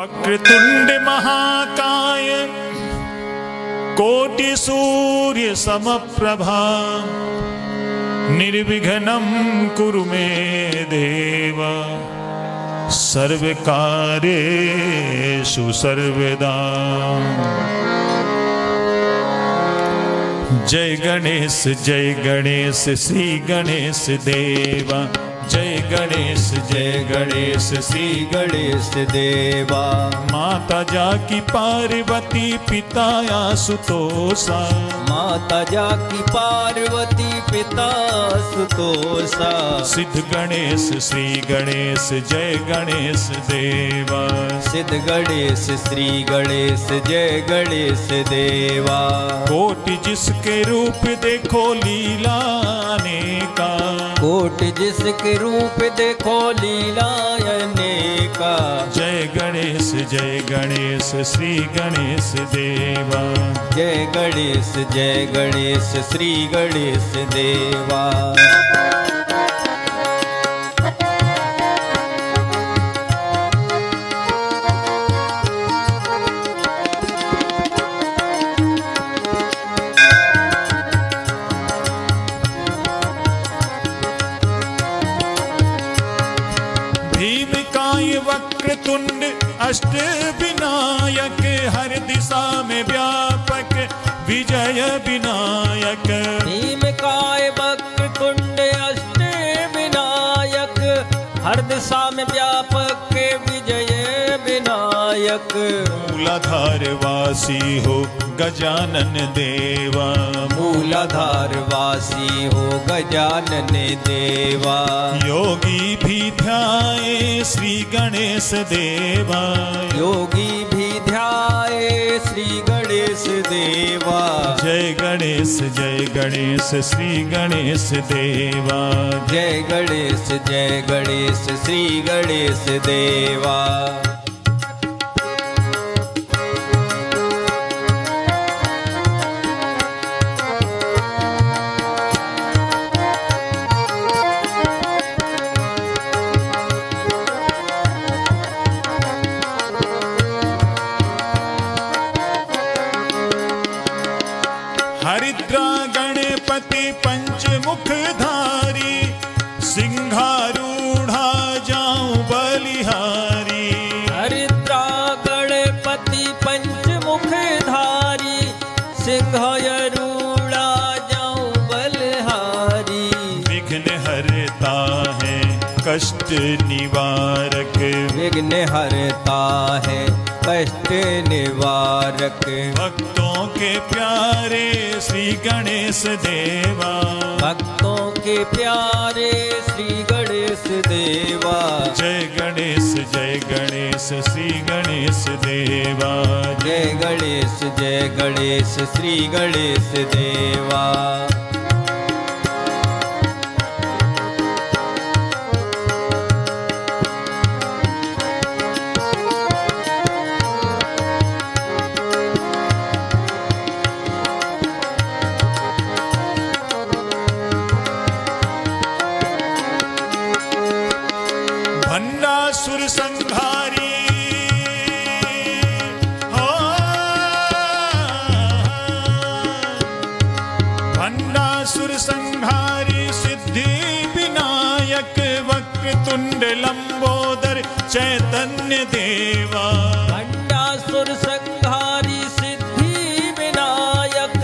वक्रतुंड महाकाय कोटि सूर्य समप्रभा निर्विघ्नं कुरु मे देव सर्वकार्येषु सर्वदा। जय गणेश श्री गणेश देवा। जय गणेश श्री गणेश देवा। माता जाकी पार्वती पिता आशुतोषा। माता जाकी पार्वती पिता आशुतोषा। सिद्ध गणेश श्री गणेश जय गणेश देवा। सिद्ध गणेश श्री गणेश जय गणेश देवा। कोटि जिसके रूप देखो लीला अनेका। कोटि जिसके रूप देखो लीला अनेका। जय गणेश श्री गणेश देवा। जय गणेश श्री गणेश देवा। भीमकाय वक्रतुंड अष्ट विनायक हर दिशा में व्यापक विजय विनायक। भीमकाय वक्रतुंड अष्ट विनायक हर दिशा में व्यापक विजय विनायक। मूलाधार वासी हो गजानन देवा। मूलाधार वासी हो गजानन देवा। योगी भी ध्याए श्री गणेश देवा। योगी भी ध्याए श्री गणेश देवा। जय गणेश श्री गणेश देवा। जय गणेश श्री गणेश देवा। हरिद्रा गणपति पंचमुखधारी सिंहारूढ़ा जाऊं बलिहारी। हरिद्रा गणपति पंचमुखधारी सिंहारूढ़ा जाऊं बलिहारी। विघ्न हरता है कष्ट निवारक। विघ्न हरता है कष्ट निवारक। भक्तों के प्यारे श्री गणेश देवा। भक्तों के प्यारे श्री गणेश देवा। जय गणेश श्री गणेश देवा। जय गणेश श्री गणेश देवा। भंडासुर संहारी हो। भंडासुर संहारी सिद्धि विनायक वक्रतुंड लंबोदर चैतन्य देवा। भंडासुर संहारी सिद्धि विनायक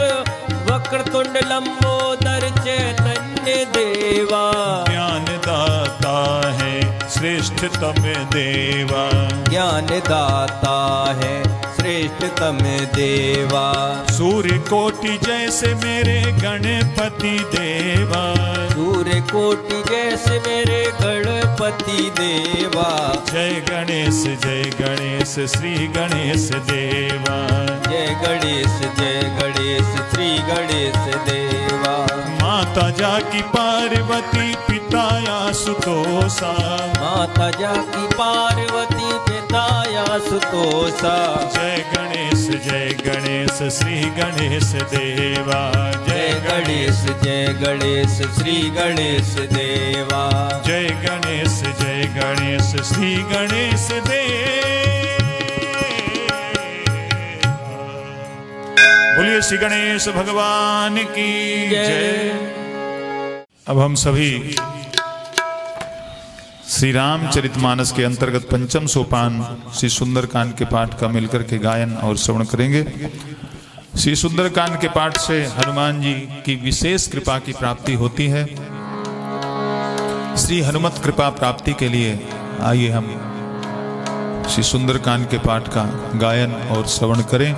वक्रतुंड लंबोदर चैतन्य देवा। ज्ञान दाता है श्रेष्ठतम देवा। ज्ञान दाता है श्रेष्ठतम देवा। सूर्य कोटि जैसे मेरे गणपति देवा। सूर्य कोटि जैसे मेरे गणपति देवा। जय गणेश श्री गणेश देवा। जय गणेश श्री गणेश देवा। माता जाकी पार्वती पिता आशुतोषा। माता जाकी पार्वती पिता आशुतोषा। जय गणेश श्री गणेश देवा। जय गणेश श्री गणेश देवा। जय गणेश श्री गणेश देवा। बोलिए श्री गणेश भगवान की जय। अब हम सभी श्री रामचरितमानस के अंतर्गत पंचम सोपान श्री सुंदरकांड के पाठ का मिलकर के गायन और श्रवण करेंगे। श्री सुंदरकांड के पाठ से हनुमान जी की विशेष कृपा की प्राप्ति होती है। श्री हनुमत कृपा प्राप्ति के लिए आइए हम श्री सुंदरकांड के पाठ का गायन और श्रवण करें।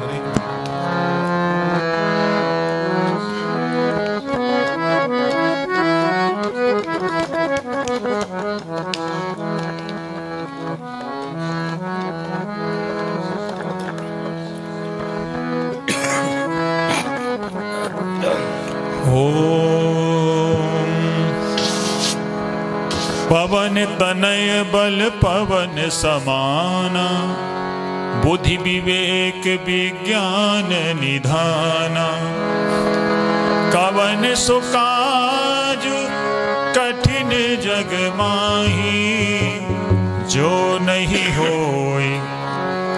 पवन तनय बल पवन समाना, बुद्धि विवेक विज्ञान निधाना। कवन सुकाज कठिन जग माही, जो नहीं होय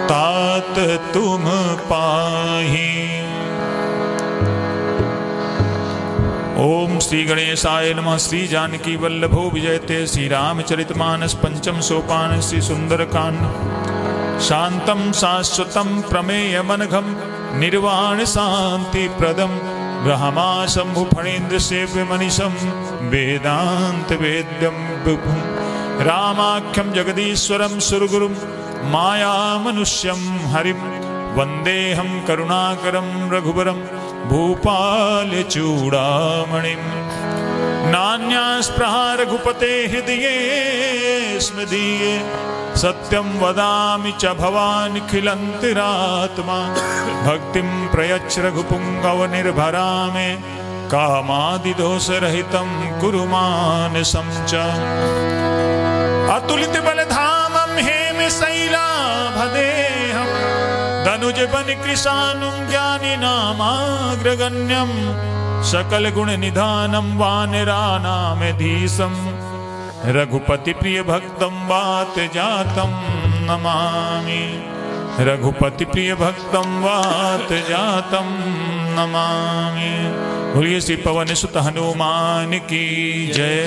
तात तुम पाही। ओम श्री गणेशाय नमः। श्री जानकी वल्लभो विजयते। श्री रामचरितमानस पंचम सोपान श्री सुंदरकांड। शांतम शाश्वतम प्रमेयमनघम, निर्वाण शांति प्रदम। ब्रह्मा शंभु फणीन्द्र सेव्य मनीषम, वेदांत वेद्यम विभुम। रामाख्यम जगदीश्वरम सुरगुरुम, माया मनुष्यम हरिम। वंदेहम करुणाकरम रघुबरम, भूपाल चूड़ामणिम। नान्यास्पृहा रघुपते हृदये स्मदीये, सत्यं वदामि च भवान् खिलन्तिरात्मा। भक्तिं प्रयच्छ रघुपुङ्गव निर्भरा मे, कामादिदोषरहितं कुरु मानसं च। अतुलित बलधामं हेमशैलाभदेहं, धनुज बन कृशानुं ज्ञानी नामाग्रगण्यं। सकल गुण निधानं वानराणामेधीशं, रघुपति प्रिय भक्तं वात जातं नमामि। रघुपति प्रिय भक्तं वात जातं नमामि। बोलिए श्री पवन सुत हनुमान की जय।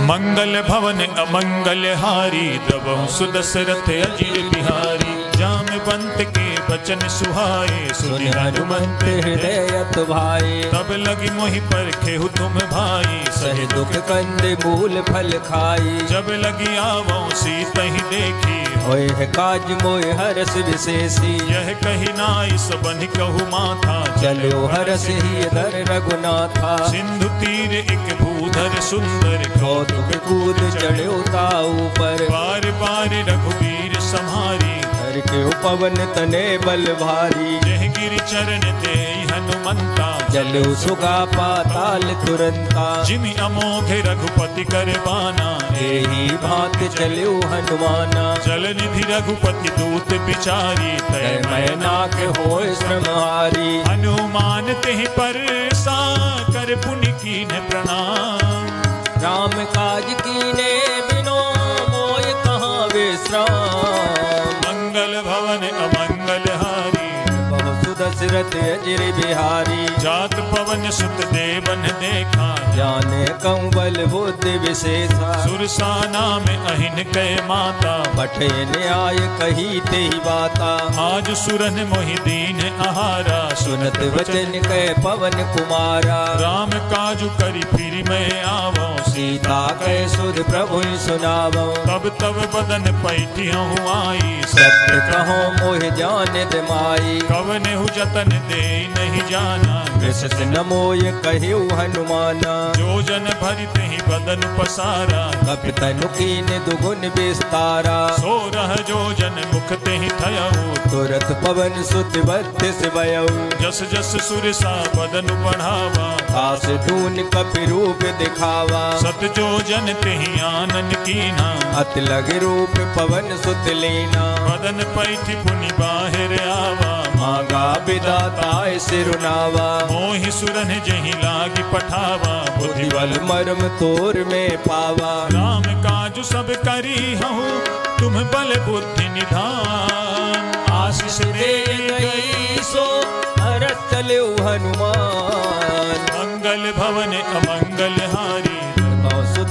मंगल भवन अमंगल हारी, द्रवहु सुदशरथ अजिर बिहारी। जामवंत के बचन सुहाए, सुनि हनुमंत हृदय भाई। तब लगी मोहि परखेहु तुम भाई, सहे दुख कंद मूल फल खाई। जब लगी आवो सीतहि देखी, होय है काज मोय हरस विशेषी। यह कही नाई सबन कहु माथा, चलो हरस ही धर रघुनाथा। सिंधु तीर एक भूधर सुंदर, कौतुक कूद चढ़ो ताऊ पर। बार बार रघुवीर सम्हारी, हर के पवन तने बल भारी। यह गिरि चरण दे हनुमंता, चलो सुगा पाताल तुरंता। जिमि अमोघ रघुपति कर बाना, एही भांत चलो हनुमाना। जल निधि रघुपति दूत बिचारी, तय मैना के होय श्रमहारी। हनुमान तेहि परसा, कर पुनि कीन्ह प्रणाम। राम काज कीने बिनो, मोय कहाँ विश्राम। मंगल भवन अमंगल हारी, बहु सुदशरथ अजिर बिहारी। जात पवन सुत देवन देखा, जाने कौं बल बुद्धि विशेषा। सुरसाना में अहिन कै माता, बठे न्याय कही तेहि बाता। आज सुरन मोहि दीन आहारा, सुनत वचन कै पवन कुमारा। राम काजु करि फिर मैं आवो, सीता कै सुध प्रभु सुनावो। तब तब बदन पैठियहु आई, सत्य कहो मोहि जान माई। कवनेहु जतन दे नहीं जाना, विशस न मोय कहिउ हनुमाना। जो जन भरि तेहि बदन पसारा, कपि तनु कीन दुगुन विस्तारा। सो रह जो जन मुख तेहि थयऊ, तुरत पवन सुत बत्तीस भयऊ। जस जस सुरसा बदन बढ़ावा, आस धून कपि रूप दिखावा। सत जो जन तेहि आनन कीना, अत लग रूप पवन सुत लीना। बदन पैठि पुनि बाहिर आवा, मांगा विदाताय सिरुनावा। मोहि सुरन जहि ला लागी पठावा बुद्धि बल मर्म तोर में पावा। राम काजु सब करी हूँ तुम बल बुद्धि निधान। आशीष दे गई सो हरत चले हनुमान। मंगल भवन अमंगल हारी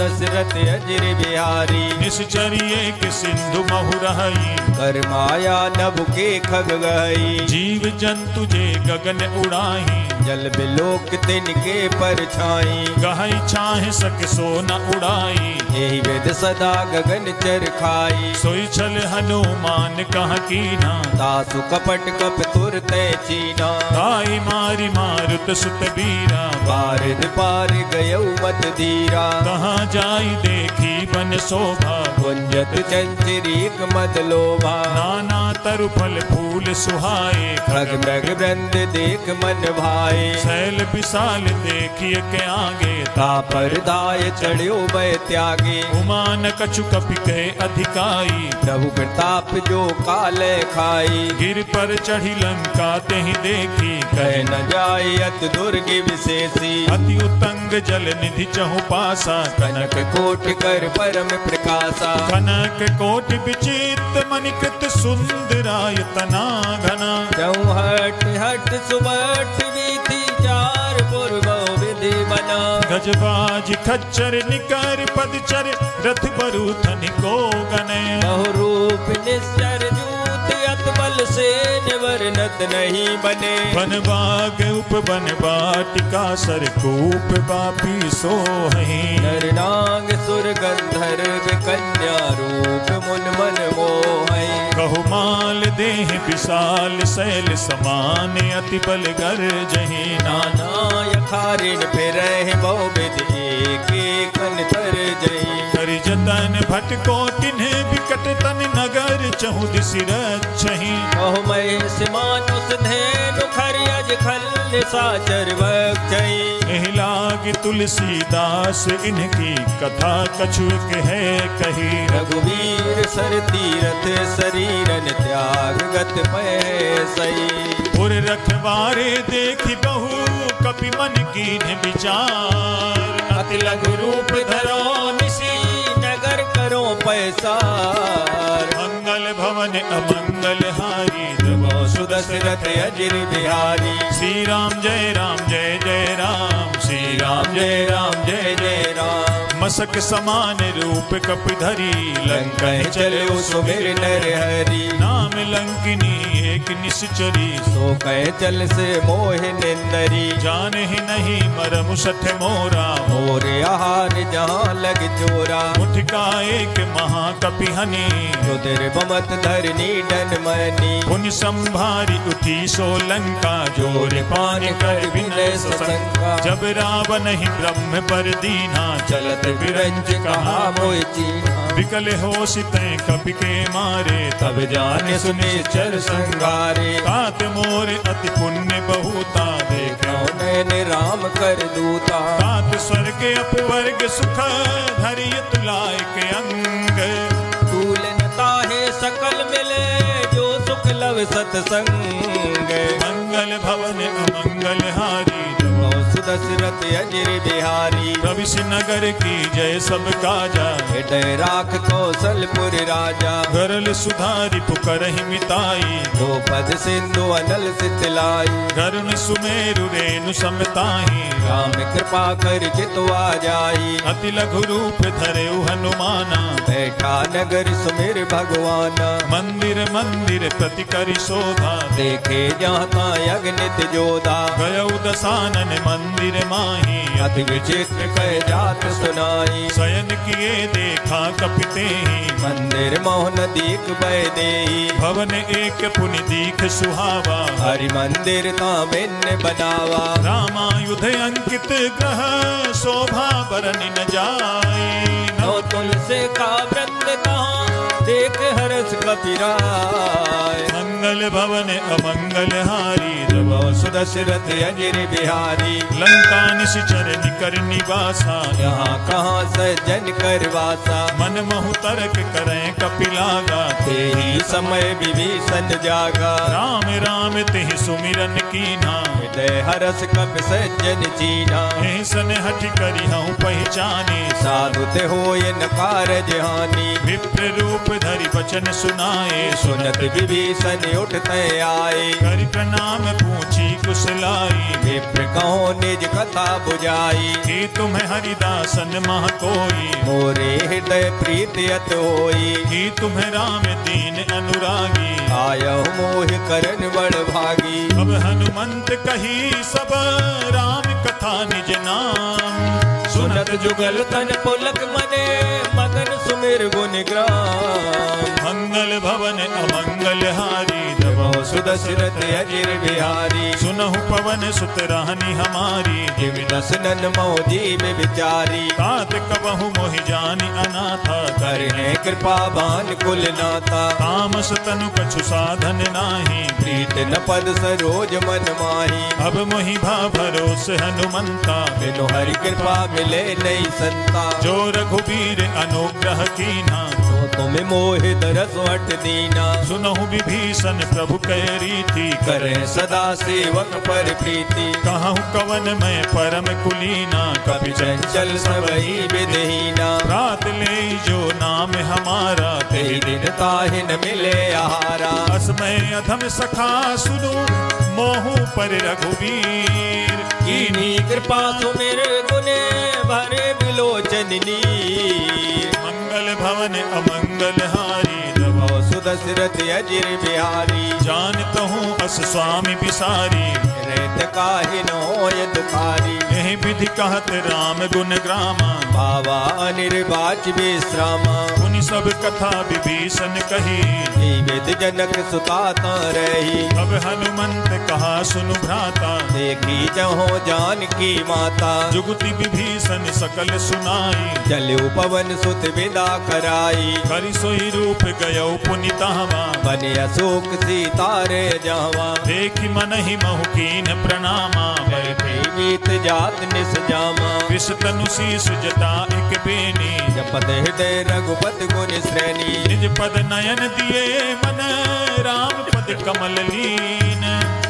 दशरथ अजर बिहारी। निश्चर्ये के सिंधु महु रही कर माया नभ के खग गई। जीव जंतु जे गगन उड़ाही जल बिलोक तिनके परछाई। गहई छाहे सक सो न उड़ाई यही वेद सदा गगन चर खाई। सोई छल हनुमान कह कीना तासु कपट कप तुरते चीना। ताई मारी मारुत सुत बीरा पारिद पार गयौ मत धीरा। कहाँ जाई देखी बन शोभा कुंजत चंचरीक मद लोभा। नाना तरु फल फूल सुहाए खग मृग वृंद देख मन भाए। शैल विशाल देखिए के आगे तापर दाय चढ़्यो भय त्यागे। उमान कछु कपि कहे अधिकाई प्रभु प्रताप जो काले खाई। गिर पर चढ़ी लंका तेहि देखी कह न जाय अत दुर्ग विशेषी। अति उत्तंग जल निधि चहु पासा कनक कोट कर परम प्रकाशा। कनक कोटि विचित्र मणिकृत सुंदरायतना घना। चौहट हट सुबट वीथि चार पूर्व विधि बना। गजबाज खच्चर निकर पदचर रथ बरूथन को गने। बहुरूप निश्चर जूत अत बल से निवर्णत नहीं बने। वन बाग उपवन बाटिका सरकूप बापी सोहि। नर नाग सुर गंधर्व कन्या रूप मुन मन मोहि। कहु माल देह विशाल शैल समान अति बल गर जही। नाना यखारिन फिरहि बहु विधि एक तर जही। कर जतन भटको तिन्ह विकट तन नगर चहु दिसि रक्षहि। बहु महेश मानुष धेनु खरियज खल साचर बक्षहि। एहि लाग तुलसीदास इनकी कथा कछु है कही। रघुवीर सर तीरथ शरीरन त्याग गत पैसई। पुर रखवारे देखी बहु कपि मन कीन्ह विचार। अति लघु रूप धरो निसी नगर करो पैसार। मंगल भवन अमंगल हारी सुदशरथ अजर बिहारी। श्री राम जय जय राम श्री राम जय जय राम। मसक समान रूप कपिधरी लंका चलो सुमिर नर हरि। नाम लंकिनी एक निश्चरी सो कह चल से मोह निंदरी। जान ही नहीं मरमु सठ मोरा मोरे आहार जहाँ लग चोरा। मुठका एक महाकपि हनि रुद्र बमत धरनी डन मनी। पुन संभारी उठी सो लंका जोर पान कर विनय सशंका। जब रावण ही ब्रह्म पर दीना चलत विरंज कहा मोहि चीन्हा। विकल हो सिते कपि के मारे तब जाने सुने चर संगारे। तात मोर अति पुण्य बहुता देखो नैन राम कर दूता। तात स्वर्ग अपवर्ग सुख धरिय तुलाय के अंग। तूल नता है सकल मिले जो सुख लव सतसंग। मंगल भवन अमंगल हारी सुदशरथ अजर बिहारी। प्रविश नगर की जय सब काजा हृदय राख कौशलपुर राजा। गरल सुधारी पुकरहि मिताई गोपद सिंधु अनल सितलाई। गरुण सुमेरु रेणु समताही राम कृपा कर जितवा जाई। अति लघु रूप धरेउ हनुमाना बैठा नगर सुमिर भगवाना। मंदिर मंदिर प्रति करि शोभा देखे जहाँ अग्नित जोधा। गयौ दसानन मंदिर माही अति विचित्र कह जात सुनाई। शयन किए देखा कपिते मंदिर मोहन दीक बह देई। भवन एक पुनि दीख सुहावा हरि मंदिर का भिन्न बनावा। रामायुध अंकित ग्रह शोभा बरन न जाई। नौ तुलसी का वृंद कहाँ देख हरस कपिराय। मंगल भवन अमंगल हारी प्रभो सुदशरथ अजिर बिहारी। लंका निश्चर निकर निवासा यहाँ कहाँ सज्जन कर वासा। मन महु तर्क करें कपिलागा ते ही समय विभीषण जागा। राम राम तेहि सुमिरन कीना हृदय हरस कपि सज्जन चीना। ऐसन हठ करी हूँ पहचाने साधु ते होय न कारज हानि। विप्र रूप धरि वचन सुनाए सुनत विभीषण उठते आए। करि प्रणाम पूछी कुशलाई विप्र कहो निज कथा बुझाई। कि तुम्हें हरिदासन मह कोई मोरे हृदय प्रीति अत होई। कि तुम्हें राम दीन अनुरागी आयहु मोहि करन बड़ भागी। अब हनुमंत कही सब राम कथा निज नाम सुनत जुगल तन पुलक मने मगन सुमिर गुण ग्राम। मंगल भवन अमंगल हारी प्रभो सुदशरथ अजिर बिहारी। सुनहु पवन सुत रानी हमारी जिव दस नन मोह जीव विचारी। तात कबहु मोहि जानि अनाथा करहे कृपा बान कुल नाता। तामस तनु कछु साधन नाही प्रीत न पद सरोज मन माही। अब मोहि भा भरोस हनुमंता बिनु हरि कृपा मिले नहीं संता। जो रघुबीर अनुग्रह कीना तो तुम्हें मोहि दरस वट दीना। सुनहु विभीषण प्रभु कै रीति करे सदा सेवक पर प्रीति। कहूँ कवन में परम कुलीना कपि चंचल सबई विधहीना। रात ले जो नाम हमारा तेहि दिन ताहि न मिले आहारा। असमय अधम सखा सुनो मोहु पर रघुवीर कीनी कृपा सुमिर गुने भरे बिलोचन नीर। मंगल भवन अमंगल हारी प्रभो सुदशरथ अजिर बिहारी। जानत हूँ अस स्वामी बिसारी रेत काहि न होय दुखारी। यही विधि कहत राम गुण ग्रामा बाबा अनिर्वाच विश्रामा। पुनि सब कथा विभीषण कही जीवित जनक सुताता रही। अब हनुमंत कहा सुनु भ्राता देखी जहो जानकी माता। जुगति विभीषण सकल सुनाई चलु पवन सुत विदा कराई। करि सोई रूप गयो पुनितावा बने अशोक सीतारे जावा। देखि मन ही महु कीन प्रणामा बीत जात निस जामा। विष तनु शीस जटा एक बेनी जपत हृदय रघुपति गुण श्रेणी। निज पद नयन दिए मन राम पद कमल लीन।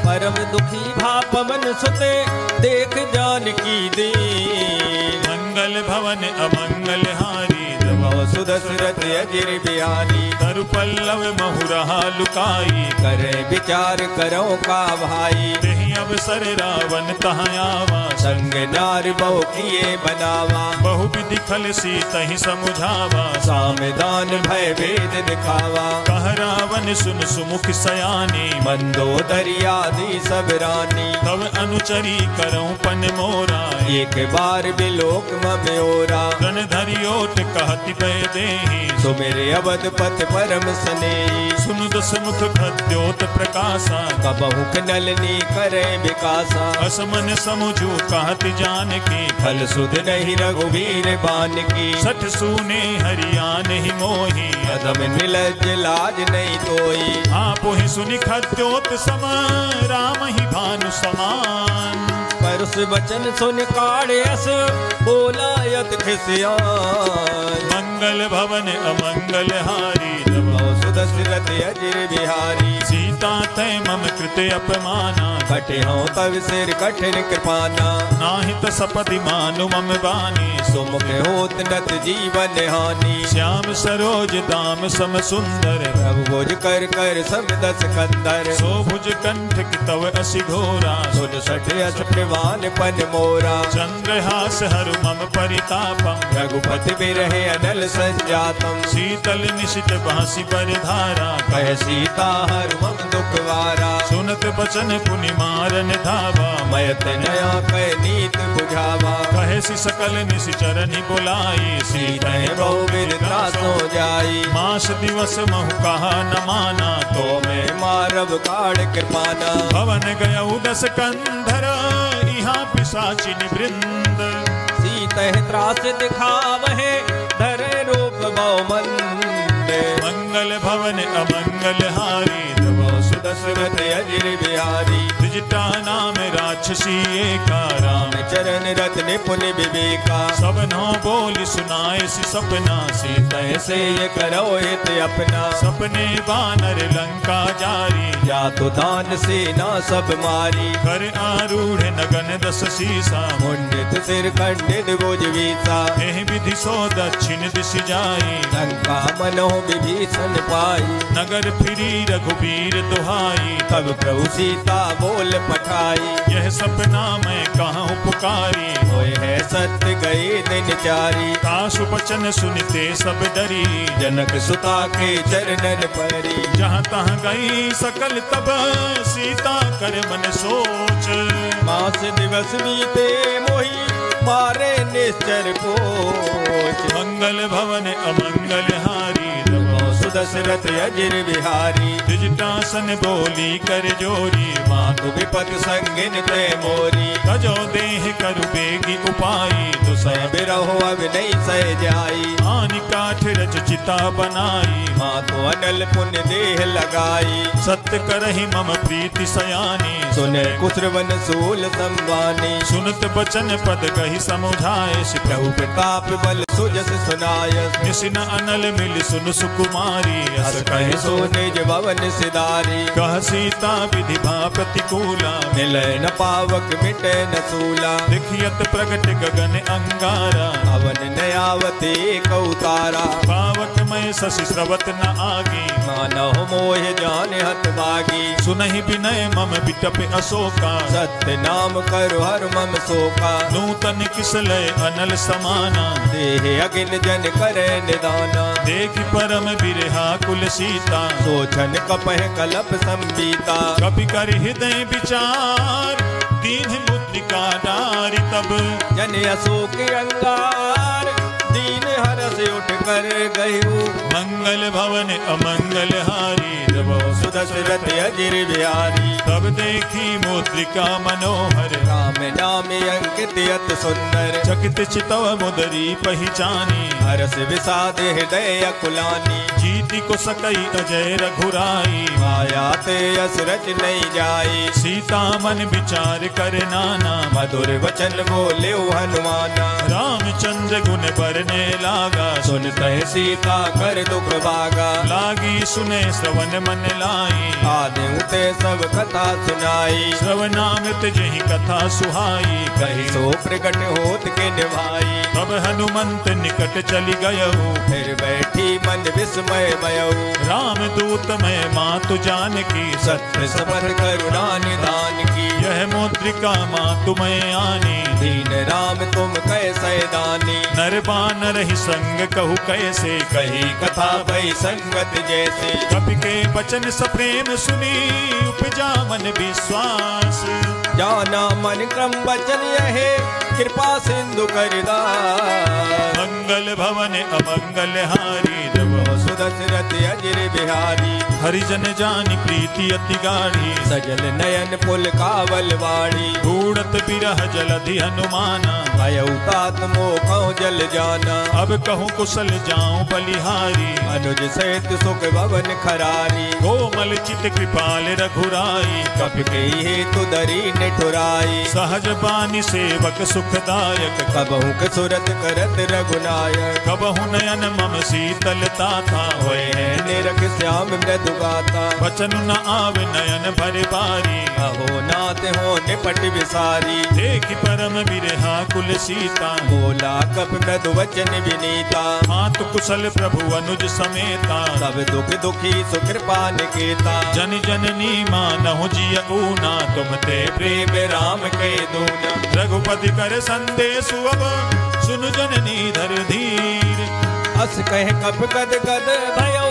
परम दुखी भा पवन सुते देख जानकी दीन। मंगल भवन अमंगल हारी प्रभो सुदशरथ अजिर बिहारी। तरु पल्लव महुरहा लुकाई करे विचार करो का भाई। तेहि अवसर रावण तहाँ आवा संग नार बहु किए बनावा। बहु विधि खल सीतहि समुझावा सामदान भय भेद दिखावा। कह रावण सुन सुमुख सयानी मंदोदरी आदि सब रानी। तब अनुचरी करऊं पन मोरा एक बार बिलोक मम्योरा। रण धरि ओट कहति पै देहि सुमेरे अवध पथ परम स्नेही। सुनु दस मुख खद्योत प्रकाशा कबहु नलनी करे विकासा। असमन समुझू कहत जान की फल सुध नहीं रघुवीर बान की। सठ सूने हरियान ही मोही कदम निलज लाज नहीं तोई। आप ही सुनि खद्योत सम राम ही भानु समान। परस वचन सुन काढ़यस बोला यत खिसियान। मंगल भवन अमंगल हारी प्रभो सुदशरथ अजिर बिहारी। सीता तय मम कृते अपमाना कटे हों तव सिर कठिन कृपाना। नाहि त सपति मानु मम बानी सुमुख होत नत जीवन हानि। श्याम सरोज दाम सम सुंदर प्रभु भुज कर कर सब दस कंदर। सो भुज कंठ की तव असि घोरा सुन सठ अस प्रवान पन मोरा। चंद्रहास हरु मम परितापम रघुपति बिरहे अनल संजातम। शीतल निशित बांसी पर धारा कह सीता हर मम दुखवारा। सुनत बचन पुनि मारन धावा मयत नया कह नीत बुझावा। कहे सि सकल निशिचरनि बुलाई सीता बहु विध त्रासो जाई। मास दिवस महु कहा न माना तो मैं मारब काढ़ कृपाना। भवन गयउ दस कंधर यहाँ पिशाचिन वृंद। सीता त्रास दिखावहे धरे रूप बहु मंद। मंगल भवन अमंगल हारी दशरथ अजिर बिहारी द्विजटा नाम राक्षसी एका राम चरण रत्न पुन विवेका सबनो बोल सुनाए सी सपना सीता से ये करो हित अपना सपने बानर लंका जारी या तो दान सेना सब मारी कर आरूढ़ नगन दस सीसा मुंडित सिर खंडित भुजवीसा एह विधि सो दक्षिण दिश जाई लंका मनो विभीषण पाई नगर फिरी रघुबीर दुहाई तब प्रभु सीता बोल पठाई यह सपना मैं कहाँ पुकारी होए है सत्य गए दिन चारी तासु बचन सुनते सब डरी जनक सुता के चरणन परी जहाँ तहाँ गई सकल तब सीता कर मन सोच मास दिवस बीते मोही मारे निश्चर पोच मंगल भवन अमंगल हारी दशरथ अजिर बिहारी द्विजटासन बोली कर जोरी मातु विपत संगिन ते मोरी तजो देह करु बेगी उपाई तो सह बिरहो अब नहीं सह जाई आनि काठ रच चिता बनाई मातु अनल पुण्य देह लगाई सत्य करहि मम प्रीति सयानी सुने कुशरवन सूल संवानी सुनत बचन पद कहि समुझाए प्रभु प्रताप बल सुजस सुनाय निसिन अनल मिल सुन सुकुमारी अस कहे सो निज भवन सिधारी कह सीता विधि भा प्रतिकूला मिले न पावक मिटे न सूला देखियत प्रगट गगन अंगारा अवन नयावते कौतारा पावक मैं शशि स्रवत न आगी मानव मोह जान हत भागी सुनहि विनय मम बिटप अशोका सत्य नाम करो हर मम शोका नूतन किसलय अनल समाना देह अगिन जन करे निदाना देखि परम बिरहा कुल सीता सोचन कपह कलप संबीता कपि कर हृदय विचार दीन मुद्रिका डारी तब जन अशोक अंगार दीन हरस उठ कर गयु मंगल भवन अमंगल हारी दशरथ अजिर बिहारी तब देखी मुद्रिका मनोहर राम नाम अंकित अत सुंदर चकित चितव मुदरी पहचानी हरस विषाद हृदय अकुलानी जीति को सकई अजय रघुराई माया ते असरज नहीं जाई सीता मन विचार कर नाना मधुर वचन बोले हनुमाना रामचंद्र गुण बरने लागा सुनते सीता कर दुख भागा लागी सुने श्रवण मन लाई आदि उते सब कथा सुनाई श्रवणामृत जही कथा सुहाई कही सो प्रकट होत के निभाई तब हनुमंत निकट चली गयऊ फिर बैठी मन विस्मय भयऊ राम दूत मैं मातु जानकी सत्य सपथ करुणा निदान की यह मुद्रिका मातु मैं आनी दीन राम तुम कैसे दानी नर बानर ही संग कहू कैसे कही कथा भई संगत जैसे कपि के बचन सप्रेम सुनी उपजा मन विश्वास जाना मन क्रम बचन यहे कृपा सिंधु करदा मंगल भवन अमंगल हारी दशरथ अजिर बिहारी हरिजन जानी प्रीति अति गाढ़ी सजल नयन पुल कावल वाड़ी बूढ़त बिरह जलधि हनुमाना भयउतात मोह जल जाना अब कहूँ कुशल जाऊं बलिहारी अनुज सहित सुख भवन खरारी कोमल चित कृपाल रघुराई कपि के हेतु दरी निठुराई सहज बानी सेवक सुखदायक कबहु के सुरत करत रघुनायक कबहु नयन मम शीतलता था होए है निरख श्याम मृदु गाता बचन न आवे नयन भरे बारी अहो नाथ हो निपट विसारी देखि परम बिरहा कुल सीता बोला कप मृदु वचन विनीता मातु कुशल प्रभु अनुज समेता सब दुख दुखी सुकृपा निकेता जन जननी मानहु जिय ऊना तुम ते प्रेम राम के दूना रघुपति कर संदेश अब सुन जननी धर धीर अस कह कप गद गद भयो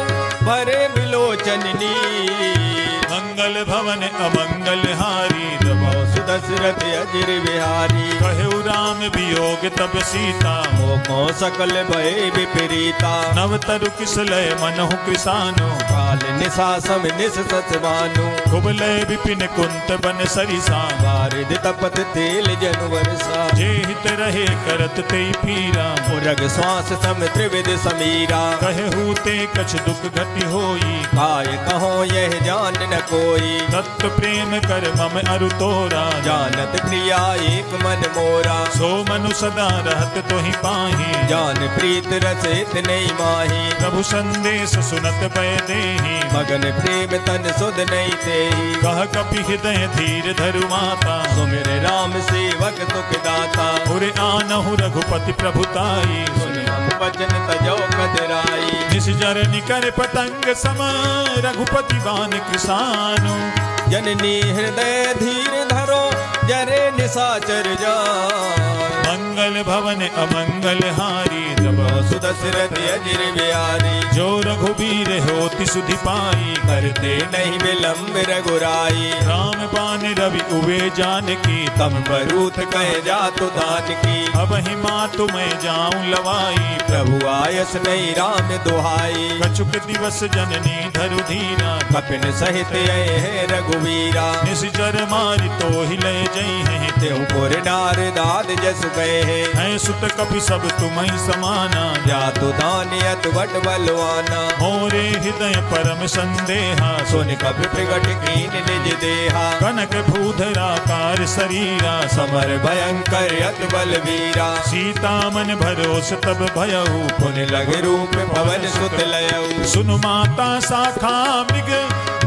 भरे बिलोचन नीर मंगल भवन अमंगल हारी दशरथ अजिर बिहारी कहु राम वियोग तब सीता मोह सकल भय विपरीता नव तरु किसलय मनहु कृसानु काल निशा सम निस सतवानु कुबलय विपिन कुंत बन सरिसा बारिद तपत तेल जनु वर्षा जे हित रहे करत ते पीरा मुरग श्वास सम त्रिविध समीरा कहे हूते कछ दुख घटी होई काय कहो यह जान न कोई तत्व प्रेम कर मम अरु तोरा जानत प्रिया एक मन मोरा सो मनु सदा रहत तोहि पाही जान प्रीत रस हित नहीं माही प्रभु संदेश सुनत पय देहि मगन प्रेम तन सुध नहीं तेहि कह कपि हृदय धीर धरु माता सुमिर राम सेवक तुक दाता पुर आनहु रघुपति प्रभुताई सुनि हम वचन तजो कतराई निस जरनि कर पतंग सम रघुपति बान कृसानु जननी हृदय धीर धरो जरे निशाचर जान मंगल भवन अमंगल हारी तब सुदशरथ अजिर बिहारी जो रघुबीर होति सुधि पाई करते नहीं विलम्ब रघुराई राम बान रवि उवे जानकी तम बरूथ कह जा तु दान की अब ही मातु मैं जाऊं लवाई प्रभु आयस नहीं राम दुहाई कछुक दिवस जननी धरु धीरा कपिन सहित आए है रघुवीरा निस जर मारि तो हिले जई हैं तेहु पुर नार दाद जस गए है सुत कपि सब तुम्हि समाना जातु दानियत वट बलवाना मोरे हृदय परम संदेहा सुन कपि प्रगट कीन निज देहा कनक भूधराकार शरीरा समर भयंकर यत बलवीरा सीता मन भरोस तब भयऊ पुन लग रूप पवन सुत लयऊ सुनु माता शाखा मृग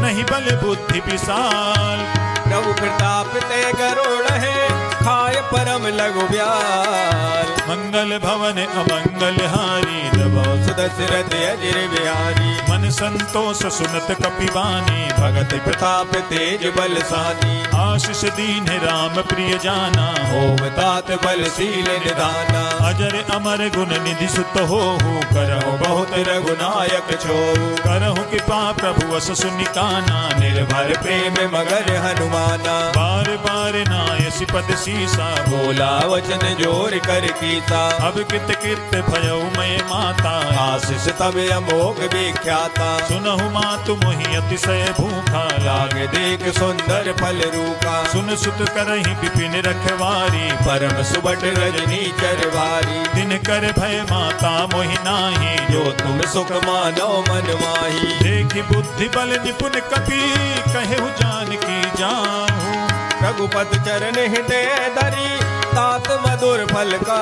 नहीं बल बुद्धि विशाल प्रभु प्रताप ते गरुड़ है खाय परम लघु ब्याल मंगल भवन अमंगल हारी प्रभु सुदशरथ अजिर बिहारी मन संतोष सुनत कपिवानी भगत प्रताप तेज बलसानी आशीष दीन राम प्रिय जाना होम तात बलशील निधाना अजर अमर गुण निधि सुत हो करहु बहुत रघुनायक छो करहु कृपा प्रभु अस सुनिकाना निर्भर प्रेम मगर हनुमाना बार बार नायसि पद सीसा बोला वचन जोर कर कीता अब कित कित भयउ मैं माता आशीष तब अमोघ विख्याता सुनहु मातु मोहि अतिशय भूखा लाग देख सुंदर फल रूका सुन सुत करहि विपिन रखवारी परम सुबट रजनी चरवारी दिन कर भय माता मोहि नाही जो तुम सुख मानो मन माही देखि बुद्धि बल निपुण कपि कहेहु जानकी जाहु रघुपत चरण हृदय धरी तात मधुर फल का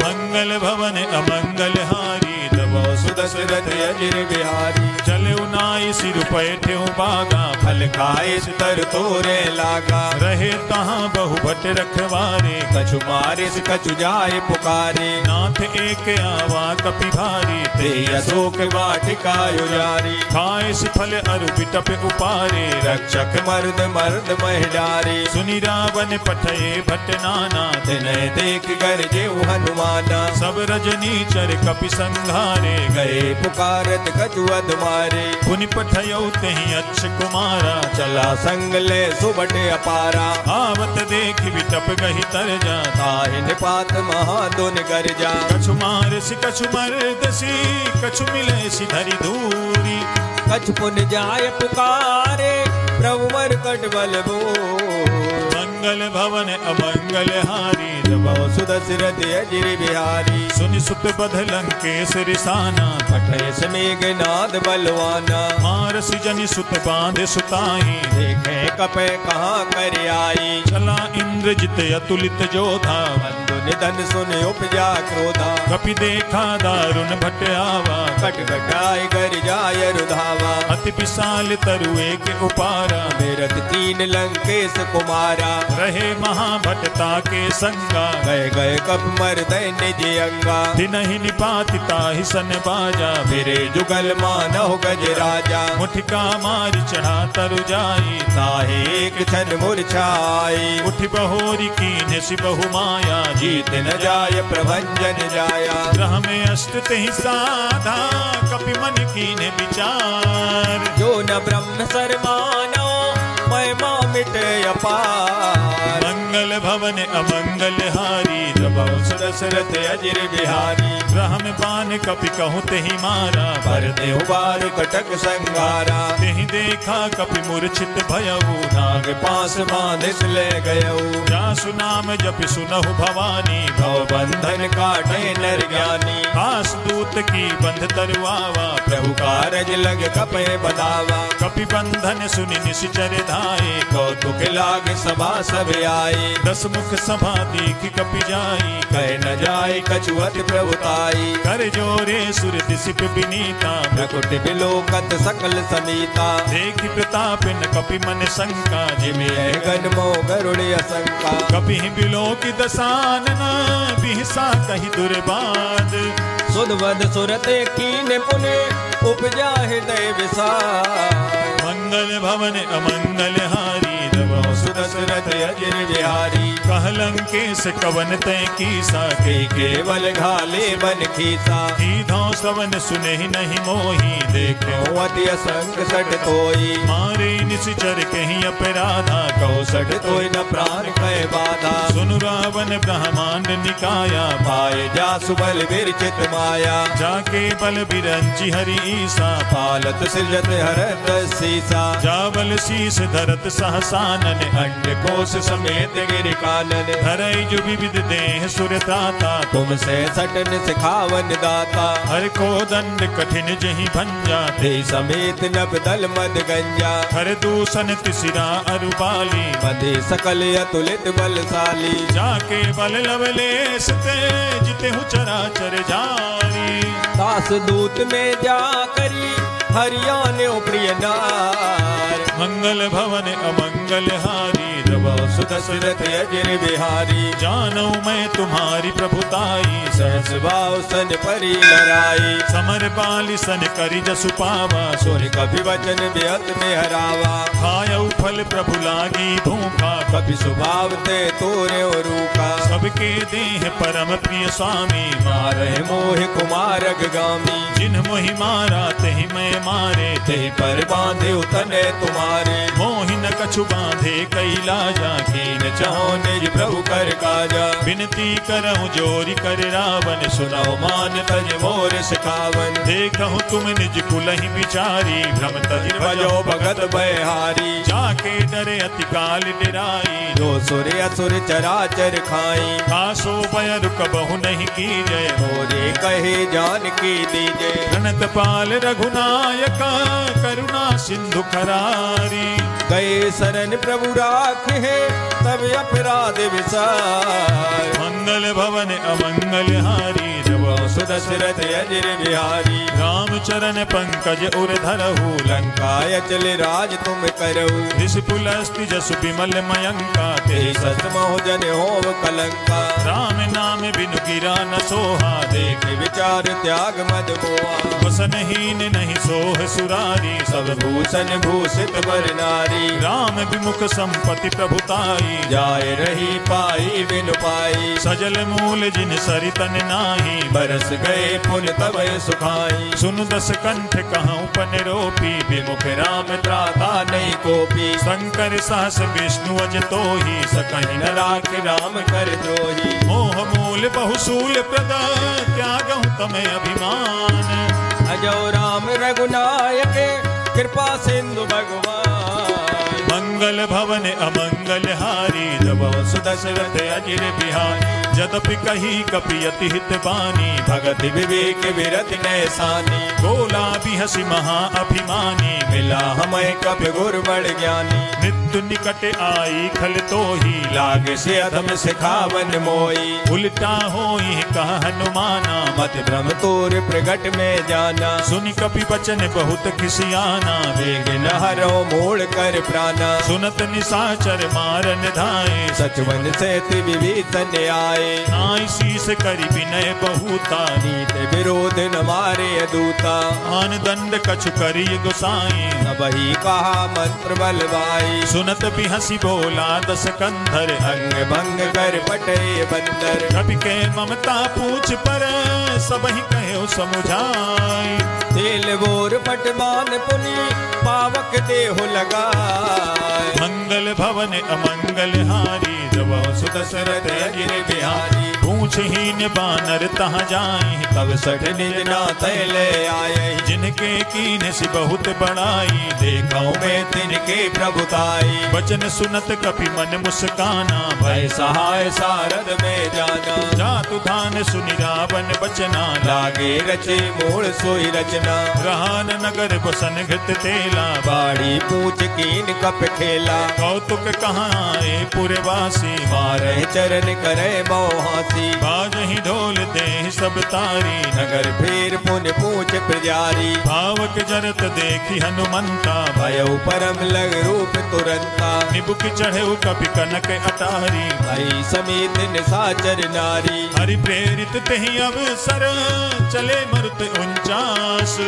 मंगल भवन अमंगल हारी तब सुदशरथ अजिर बिहारी चले उनाई सिर पैठे बागा फल खाए तर तोरे लागा रहे तहाँ बहु भट रखवारे कछु मारे कछु जाए पुकारे नाथ एक आवा कपि भारी ते अशोक वाटिका युजारी खाए फल अरु बिटप उपारे रक्षक मर्द मर्द महिलारी सुनि रावण पठये भट नाना तिनय देख कर जेऊ हनुमाना सब रजनी चर कपि संघारे गए पुकारत कछु अधमारे पुनि पठयौ तेहि अच्छ कुमारा चला संग ले सुबट अपारा आवत देख विटप गहि तर जा ताहि निपात महादुन कर जा कछु मारसि कछु मरदसि कछु मिलेसि धरि दूरी कछु पुन जाय पुकारे प्रभु मरकट बल मंगल भवन अमंगल हारी तब सुदशरथ अजिर बिहारी सुनि सुत बध लंकेश रिसाना पठय समेघ नाद बलवाना मारसि जनि सुत बांधे सुताही देखे कपे कहाँ कर आई चला इंद्रजित अतुलित जोधा बंधु निधन सुन उपजा क्रोधा कपि देखा दारुण भट आवा कट कटाई कर जाय रुधावा अति विशाल तरुए के उपारा मेरत तीन लंकेश कुमारा रहे महाभटता के संगा गए गए कप मर्दय निज अंगा दिनहि निपाति ताहि सन बाजा फिरे जुगल मानव गज राजा मुठिका मारि चढ़ा तरु जाई ताहे एक क्षण मूर्छाई उठि बहोरी कीन्हे सि बहु माया जीत न जाय प्रभंजन जाया ग्रह में अष्ट तेहि साधा कपि मन कीन्हे विचार जो न ब्रह्म सर मानो महिमा मिटे अपार। मंगल भवन अमंगल हारी, प्रभु सुदशरथ अजिर बिहारी। ब्रह्म बान कपि कहूँ तेहि मारा, पर देहु बार कटक संगारा। तेहि देखा कपि मूर्छित भयऊ, नाग पास बांधिस ले गयऊ। जासु नाम जपि सुनहु भवानी, भव बंधन काटे नर ज्ञानी। पास दूत की बंध तरुआवा, प्रभु कारज लग कपे बदावा। कपि बंधन सुनि निश्चर धाये, कौतुक लाग सभा सब आई। दस मुख सभा देख कपि जाई, कह न जाय कछुअत प्रभुताई। कर जोरे सुर दिसिप बिनीता, प्रकुट बिलोकत सकल समीता। देखि प्रताप न कपि मन शंका, जिमे गण मो गरुड़ असंका। कपि बिलो की दसानन, बिहसा कही दुर्बाद। सुधवद सुरते कीन पुने, उपजा हृदय विसार। मंगल भवन अमंगल हारी, सुदशरथ अजिर बिहारी। कहलंकेश कवन तय कीसा, के केवल घाले बन खीसा। कीधौ सवन सुने नहीं मोही, देखो अति असंग सट तोई। मारे निश्चर कहीं अपराधा, कहो सट तोय न प्राण कह बाधा। सुनु रावण ब्रह्मांड निकाया, पाए जा सुबल विरचित माया। जाके बल बिरंची हरि ईसा, पालत सृजत हरत सीसा। जावल शीस धरत सहसानन, अंड कोश समेत गिर कानन। धरई जो विविध देह सुरताता, तुमसे सटन सिखावन दाता। हर को दंड कठिन जहि भंजा, ते समेत नभ दल मद गंजा। हर दूषण तिसिरा अरुबाली, बधे सकल अतुलित बलशाली। जाके बल लवलेश तेज तेहु चराचर जारी। दास दूत में जा करी, हरियाणे प्रिय नार। मंगल भवन अमंगल हारी, सुदशरथ अजिर बिहारी। जानू मैं तुम्हारी प्रभुताई, सहस भाव सन परी लड़ाई। समर बाली सन करी जसु पावा, सुन कभी वचन बेअत में हरावा। खायऊ फल प्रभु लागी भूखा, कभी स्वभाव ते तोरे रूखा। सबके देह परम प्रिय स्वामी, मारे मोह कुमार गामी। जिन मोहि मारा तेहि मैं मारे, तेहि पर बांधे उतने तुम्हारे। मोहि न कछु बांधे कैला जाके, न चाहो निज प्रभु कर काजा। विनती करहु जोरी कर रावण, सुनाओ मान तज मोर सिखावन। देखहु तुम निज कुलहि विचारी, भ्रम तज भजो भगत बहारी। जाके डरे अति काल डिराई, जो सुर असुर चराचर खाई। आसो भय रुकबहु नहीं कीजय, मोरे कहे जान की दीजे। प्रणत पाल रघुनायक, करुणा सिंधु करारी। गए शरण प्रभु राख है, तब अपराध विसार। मंगल भवन अमंगल हारी, सुदशरथ अजिर बिहारी। राम चरण पंकज उर धरहु, लंका अचल राज तुम करऊ। दिस पुलस्ति जसु विमल मयंका, ते सत मोह जन होव कलंका। राम नाम बिनु गिरा न सोहा, देख विचार त्याग मद मोहा। वसनहीन नहीं सोह सुरारी, सब भूषण भूषित बर नारी। राम विमुख संपत्ति प्रभुताई, जाय रही पाई बिनु पाई। सजल मूल जिन सरितन नाही, बरस गए पुन तब सुखाई। सुन दस कंठ कहूँ पन रोपी, विमुख राम त्राता नहीं कोपी। शंकर सहस विष्णु अज तोहि, सकहि न राख राम कर द्रोही। मोह मूल बहुसूल प्रद, त्यागहु तमें अभिमान। अजो राम रघुनायक, कृपा सिंधु भगवान। मंगल भवन अमंगल हारी, सुदशरथ अजिर बिहारी। यद्यपि कही कपि अति हित बानी, भगत विवेक विरत नैसानी। बोला बिहसी महा अभिमानी, मिला हमें कपि गुर बड़ ज्ञानी। मृत्यु निकट आई खल तोहि, लाग से अधम सिखावन मोई। उल्टा होई कह हनुमाना, मत भ्रम तोर प्रगट में जाना। सुनि कपि बचन बहुत खिसियाना, वेग न हरो मोड़ कर प्राणा। सुनत निशाचर मारन धाये, सचवन से विभीषण आए। नाई शीस करि विनय बहुता, नीत विरोध न मारे दूता। आन दंड कछु करि गोसाई, सबही कहा मंत्र बलवाई। सुनत बिहसी बोला दस कंधर, अंग भंग कर पटे बंदर। कवि के ममता पूछ पर, सबहि कहो समुझाई। तेल बोर पटमान पुनि पावक देहो लगाए। मंगल भवन अमंगल हारी जब सुदशरथ अजिर बिहारी। पूछहीन बानर तहाँ जाई तब सठ निज नाथ ले आए। जिनके कीन से बहुत बड़ाई देखो में तिनके प्रभुताई। वचन सुनत कपि मन मुस्काना भय सहाय सारद में जाना। जातु धान सुनि रावण बचना लागे रचे मूल सोई रचना। रहान नगर बसन घृत तेला बाड़ी पूछ कीन कप खेला। कौतुक कहाँ आए पुरवासी मारे चरण करे मोहासी। बाजहि ढोल दे सब तारी नगर फिर पुन पूछ प्रजारी। भावक जरत देखी हनुमंता भयउ परम लग रूप तुरंता। निबुक चढ़े कपि कनक अटारी भई समेत निशाचर नारी। हरि प्रेरित तहि अवसर चले मरुत 49।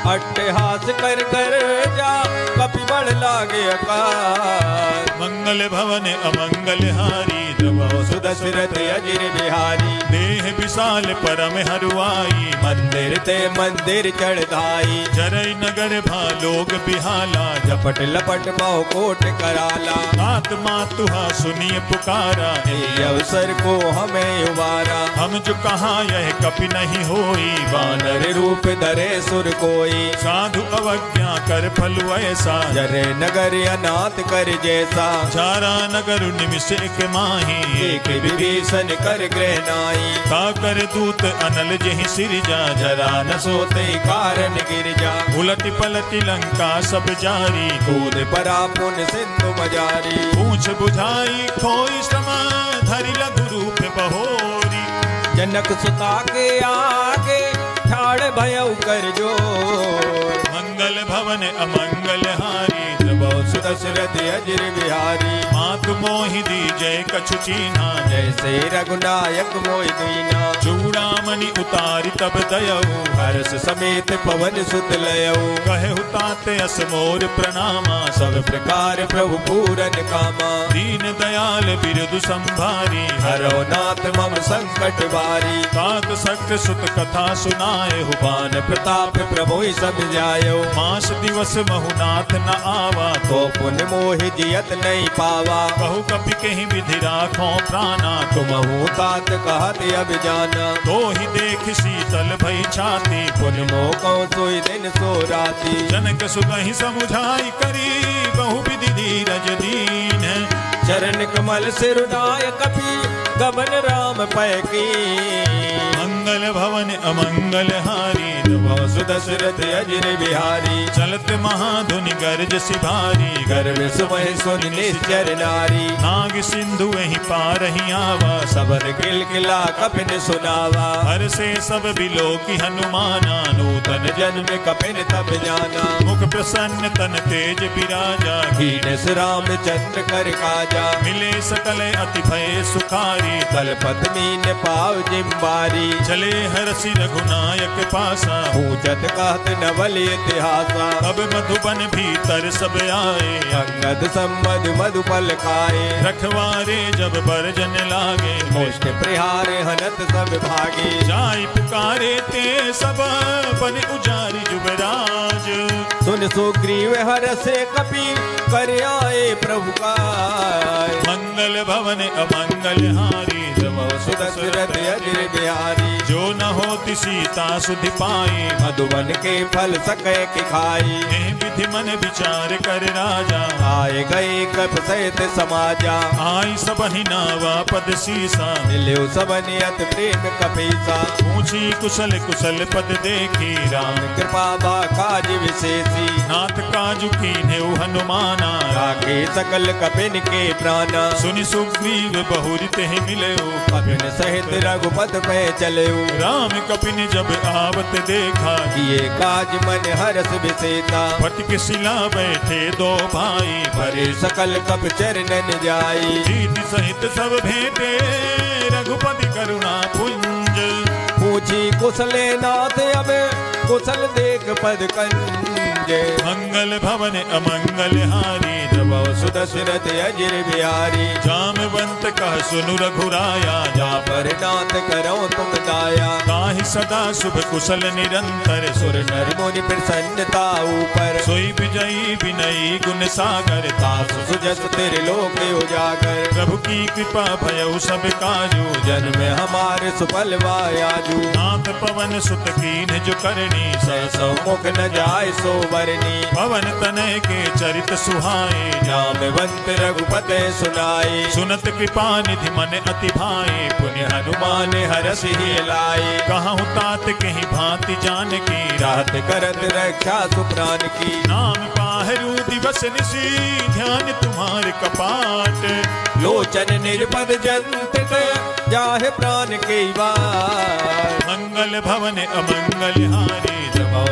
अट्टहास कर कर जा कपि बड़ लागे अकाल। मंगल भवन अमंगल हारी जब सुदशरथ अजिर बिहारी। देह विशाल परम हरुआई मंदिर ते मंदिर चढ़ाई। जरई नगर भालोग बिहाला झपट लपट बहु कोट कराला। मात मातुहा सुनिए पुकारा ये अवसर को हमें उबारा। हम जो कहा यह कपि नहीं होई वानर रूप धरे सुर कोई। साधु अवज्ञा कर फल ऐसा जरे नगर अनाथ कर जैसा। चारा नगर निमिष एक माही एक विभीषण कर ग्रहनाई। का कर दूत अनल जहि सिरजा जरा न सोते कारण गिरजा। उलट पलट लंका सब जारी कूद परा पुन सिंधु मजारी। पूछ बुझाई खोई समा धरि लघु रूप बहोरी। जनक सुता के आगे ठाड़ भयउ कर जोर। मंगल भवन अमंगल हारी जब सुदशरथ अजिर बिहारी। मातु मोहि दी जय कछु चीन्हा जैसे रघुनायक मोहि दीना। चूड़ामणि उतारी तब दयऊ हर्ष समेत पवन सुत लयऊ। कहे हुताते अस मोर प्रणामा सब प्रकार प्रभु पूरन कामा। दीन दयाल बिरदु संभारी हरो नाथ मम संकट बारी। तात सक्त सुत कथा सुनाए पान प्रताप प्रभु सब जायो। मास दिवस महुनाथ न आवा तो पुन मोहि जियत नहीं पावा। कहु कपि कहीं विधि राखो प्राणा तुम तात कहत अब जाना। तो ही देख शीतल भई छाती पुन मोह कौ सोई दिन सो राती। जनक सुगहि समुझाई करी बहु विधि धीरज दीन। चरण कमल सिरुडाय कपि गमन राम पैकी। मंगल भवन अमंगल हारी सुदशरथ अजिर बिहारी। चलत महाधुनि गर्ज सिभारी गर्भ सुमह सुन निश्चर नारी। नाग सिंधु वही पार ही आवा सबन किलकिला कपिन सुनावा। हर से सब बिलो की हनुमाना नूतन जन्म कपिन तब जाना। मुख प्रसन्न तन तेज विराजा कीनस रामचंद्र कर काजा। मिले सकल अति भय सुखारी तलपत मीन पाव जिम्बारी। चले हरसि रघुनायक पासा पूछत कहत नवल इतिहासा। अब मधुबन भीतर सब आए अंगद संबद मधुपल खाए। रखवारे जब बरजन लागे मुष्ट प्रहार हनत सब भागे। जाई पुकारे ते सब बन उजारी जुबराज। सुन सुग्रीव हरसे कपि कर आए प्रभु का। मंगल भवन अमंगल हारी सुदशरथ अजिर बिहारी। जो न होती सीता सुधि पाई मधुबन के फल सके कि खाई। विधि मन विचार कर राजा आए गए कप सहित समाजा। आई सब ही नावा पद सीसा मिल्यो सबन अति प्रेम कपीसा। पूछी कुशल कुशल पद देखी राम कृपा बा काज विशेषी। नाथ काजु कीन्हे हनुमाना राखे सकल कपिन के प्राणा। सुनि सुग्रीव बहुरि तेहि मिलयो कपिन सहित रघुपत पे चलयो। राम कपिन जब आवत देखा किए काज मन हरस विसेता। फटक शिला बैठे दो भाई भरे सकल कप चरणन जाई। जीत सहित सब भेटे रघुपति करुणा पुंज। पूछी कुशले नाथ अब कुशल देख पद कंज। मंगल भवन अमंगल हारी जब सुदशरथ अजिर बिहारी। जामवंत कह सुनु रघुराया जा पर नाथ करो तुम दाया। ताहि सदा शुभ कुशल निरंतर सुर नर मुनि प्रसन्नता ऊपर सोई विजयी विनयी गुण सागर तास सुजस तेरे लोक उजागर। प्रभु की कृपा भयउ सब काजू जन्म हमारे सुफल वायाजू। नाथ पवन सुत कीन जो करनी सहसो मुख न जाय सो बरनी। पवन तनय के चरित सुहाए जामवंत रघुपते सुनाए। सुनत कृपा निधि मन अति भाए पुण्य हनुमान हरस ही लाए। कहूँ तात कहीं भांति जान की राहत करत रक्षा सुप्राण की। नाम पाहरू दिवस निशी ध्यान तुम्हारे कपाट। लोचन निर्पद जंत जाहे प्राण के वार। मंगल भवन अमंगल हारी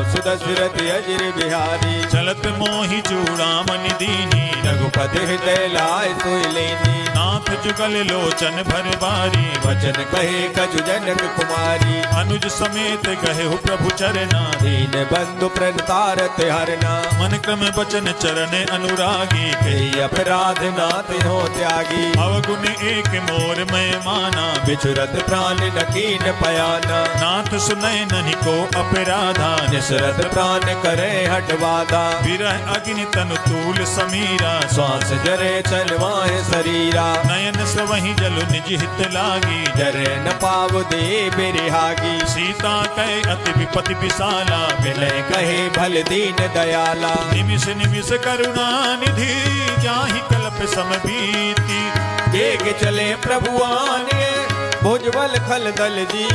सुदशरथ अजिर बिहारी। चलत मोहि चूड़ामणि दीनी रघुपति हृदय लाय सोई लेनी। नाथ जुगल लोचन भर बारी वचन कहे कछु जनक कुमारी। अनुज समेत गहे हो प्रभु चरना दीन बंधु प्रणतारत हरना। मन क्रम बचन चरण अनुरागी कई अपराध नाथ हो त्यागी। अवगुण एक मोर मैं माना बिछुरत प्राण नकीन पयाना। नाथ सुनय नहीं को अपराधा निसरत प्राण करे हटवादा। विरह अग्नि तनु तूल समीरा श्वास जरे चलवाए शरीरा। नयन सवहि जलु निज हित लागी जरे न पाव दे बिरहागी। सीता कहे अति विपति विशाला विनय कहे भल दीन दयाला। निमिष निमिष करुणा निधि जाहि कल्प सम बीती। देख चले प्रभु आने भुजबल खल दल जी।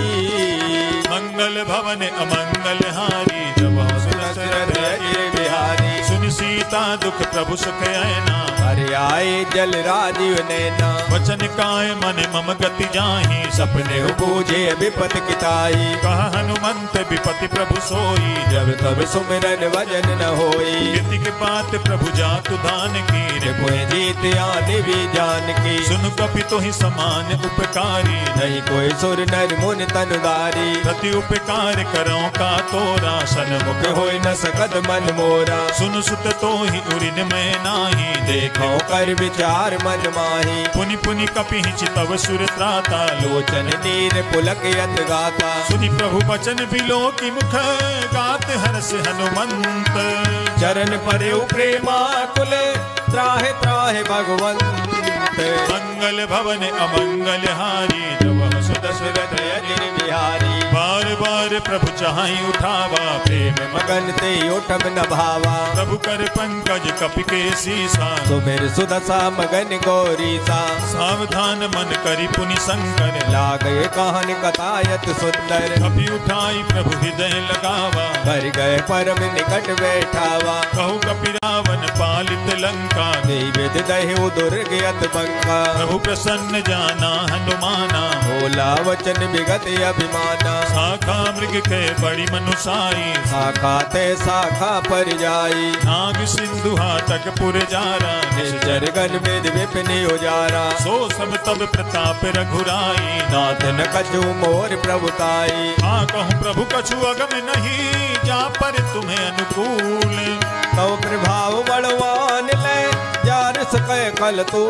मंगल भवन अमंगल हारी जब सुदशरथ अजिर बिहारी। सुन सीता दुख प्रभु सुख ऐना हरि आए जल राजीव नैना। वचन काय मन मम गति जाहि सपने बूझे विपत किताई। कह हनुमंत विपति प्रभु सोई जब तब सुमिरन वजन न होई। कीर्ति के बात प्रभु जातु दान की कोई जीत आने भी जान की। सुन कपि तो ही समान उपकारी नहीं कोई सुर नर मुनि तनुदारी। प्रति उपकार करो का तोरा सन्मुख होय न सकत मन मोरा। सुन सुत तो ही उरिन में नाही देखो कर विचार मन माही। पुनि पुनि कपि चितव सुर त्राता लोचन नीर पुलक यत गाता। सुनि प्रभु बचन बिलो की मुख गात हर्ष हनुमंत। चरण परे प्रेमा कुले त्राहे त्राहे भगवंत। मंगल भवन अमंगल हारी जब सुदशरथ अजिर बिहारी। बार बार प्रभु चाहि उठावा प्रेम मगन ते उठब न भावा। प्रभु कर पंकज कपि के सीसा सुमिर सुदशा मगन गौरी सा। सावधान मन करि पुनि शंकर लागए कहन कथायत सुंदर। कपि उठाई प्रभु हृदय लगावा कर गए परम निकट बैठावा। कहु कपि रावण पालित लंका विद दहु दुर्ग यत बंका। प्रभु प्रसन्न जाना हनुमाना भोला वचन विगत अभिमाना। शाखा मृग के बड़ी मनुसाई शाखा ते शाखा पर जाई। नाग सिंधु तक पुर जारा निश्चर गण वेद विपिन उजारा। सो सब तब प्रताप रघुराई नाथ न कछु मोर प्रभुताई। हाँ कहूँ प्रभु कछु अगम नहीं जा पर तुम्हें अनुकूल। तो प्रभाव बलवान ले जार सके कल तो।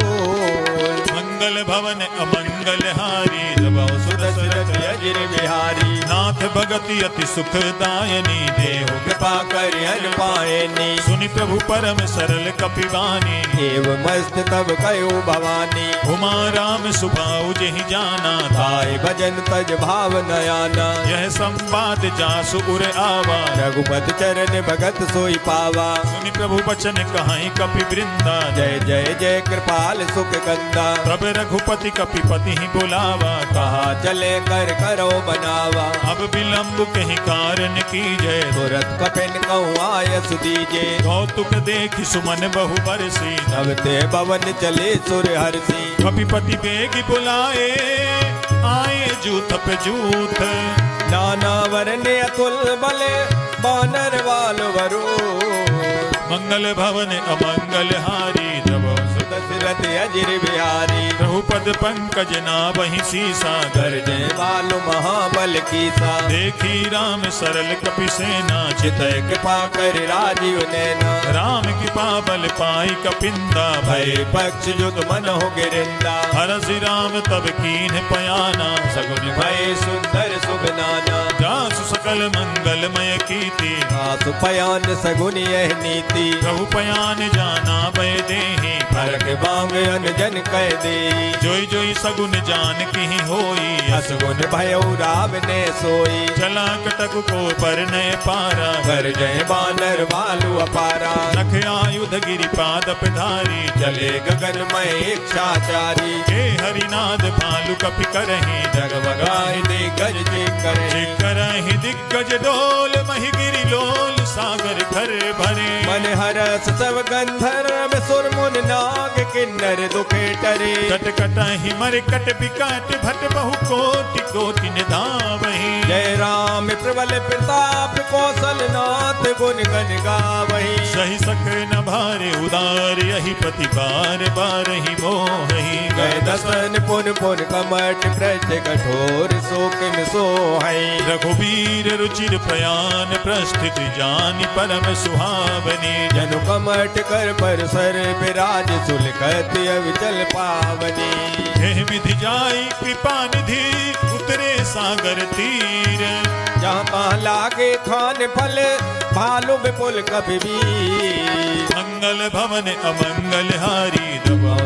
मंगल भवन अमंगल हारी जब सुदशरथ अजिर बिहारी। नाथ भगति अति सुखदायनी देहु कृपा कर हर पायनी। सुनि प्रभु परम सरल कपिवानी एव मस्त तब कयो भवानी। उमा राम सुभाउ जेहि जाना धाय भजन तज भाव नयाना। यह संवाद जासु उर आवा रघुपति चरण भगत सोई पावा। सुनि प्रभु बचन कहाई कपि वृंदा जय जय जय कृपाल सुख कंदा। तब रघुपति कपिपति ही बुलावा कहा चले कर करो बनावा। अब विलंब कहीं कारण की जय तुरत कपिन कहूँ आयस दीजे। कौतुक देखि सुमन बहु बरसी तब ते भवन चले सुर हरसी। कपिपति बेग बुलाए आए जूथ पे जूथ। नाना वरने अतुल बले बानर वाल वरो। मंगल भवन अमंगल हारी जब सुदशरथ अजिर बिहारी। प्रभुपद पंकज नाभहि सीसा गर्जे वालो महाबल कीसा। देखी राम सरल कपि सेना चितय कृपा कर राजीव नैना। राम कृपा बल पाई कपिंदा भय पक्ष युत मन हो गिरिंदा। हरसि राम तब कीन्ह पयाना सगुन भय सुंदर शुभ नाना। जासु सकल मंगलमय कीर्ति आसु पयान सगुन यह नीति। प्रभु पयान जाना भय देहि फरक बांग अनजन कह दे। जोई जोई सगुन जान की होई असगुन भयउ राम ने सोई। चला कटक को पर नय पारा कर जय बानर भालू अपारा। नख आयुध गिरि पादप धारी चले गगन में इच्छाचारी। हे हरिनाद भालु कपि करहि जगमगाहि दिग्गज जे करे। करहि दिग्गज डोल महि गिरि लोल सागर खर भरे। मन हरस सब गंधर्व सुर मुन नाग किन्नर दुखे टरे। कट कटहि मर कट बिकट भट बहु कोटि कोटि निधावहि। जय राम प्रबल प्रताप कौशल नाथ गुण गण गावहि। सही सक न भारे उदार यही पति बार बार ही मोहि। गए दसन पुन पुन कमट प्रज कठोर शोकन सोहै। रघुवीर रुचिर प्रयाण प्रस्थित जानि परम सुहावनी। जनु कमट कर पर सर विराज सुलखत अविचल पावनी। हे विधि जाई कृपा निधि उतरे सागर तीर। जहाँ तहाँ लागे खान फल भालू विपुल कभी। मंगल भवन अमंगल हारी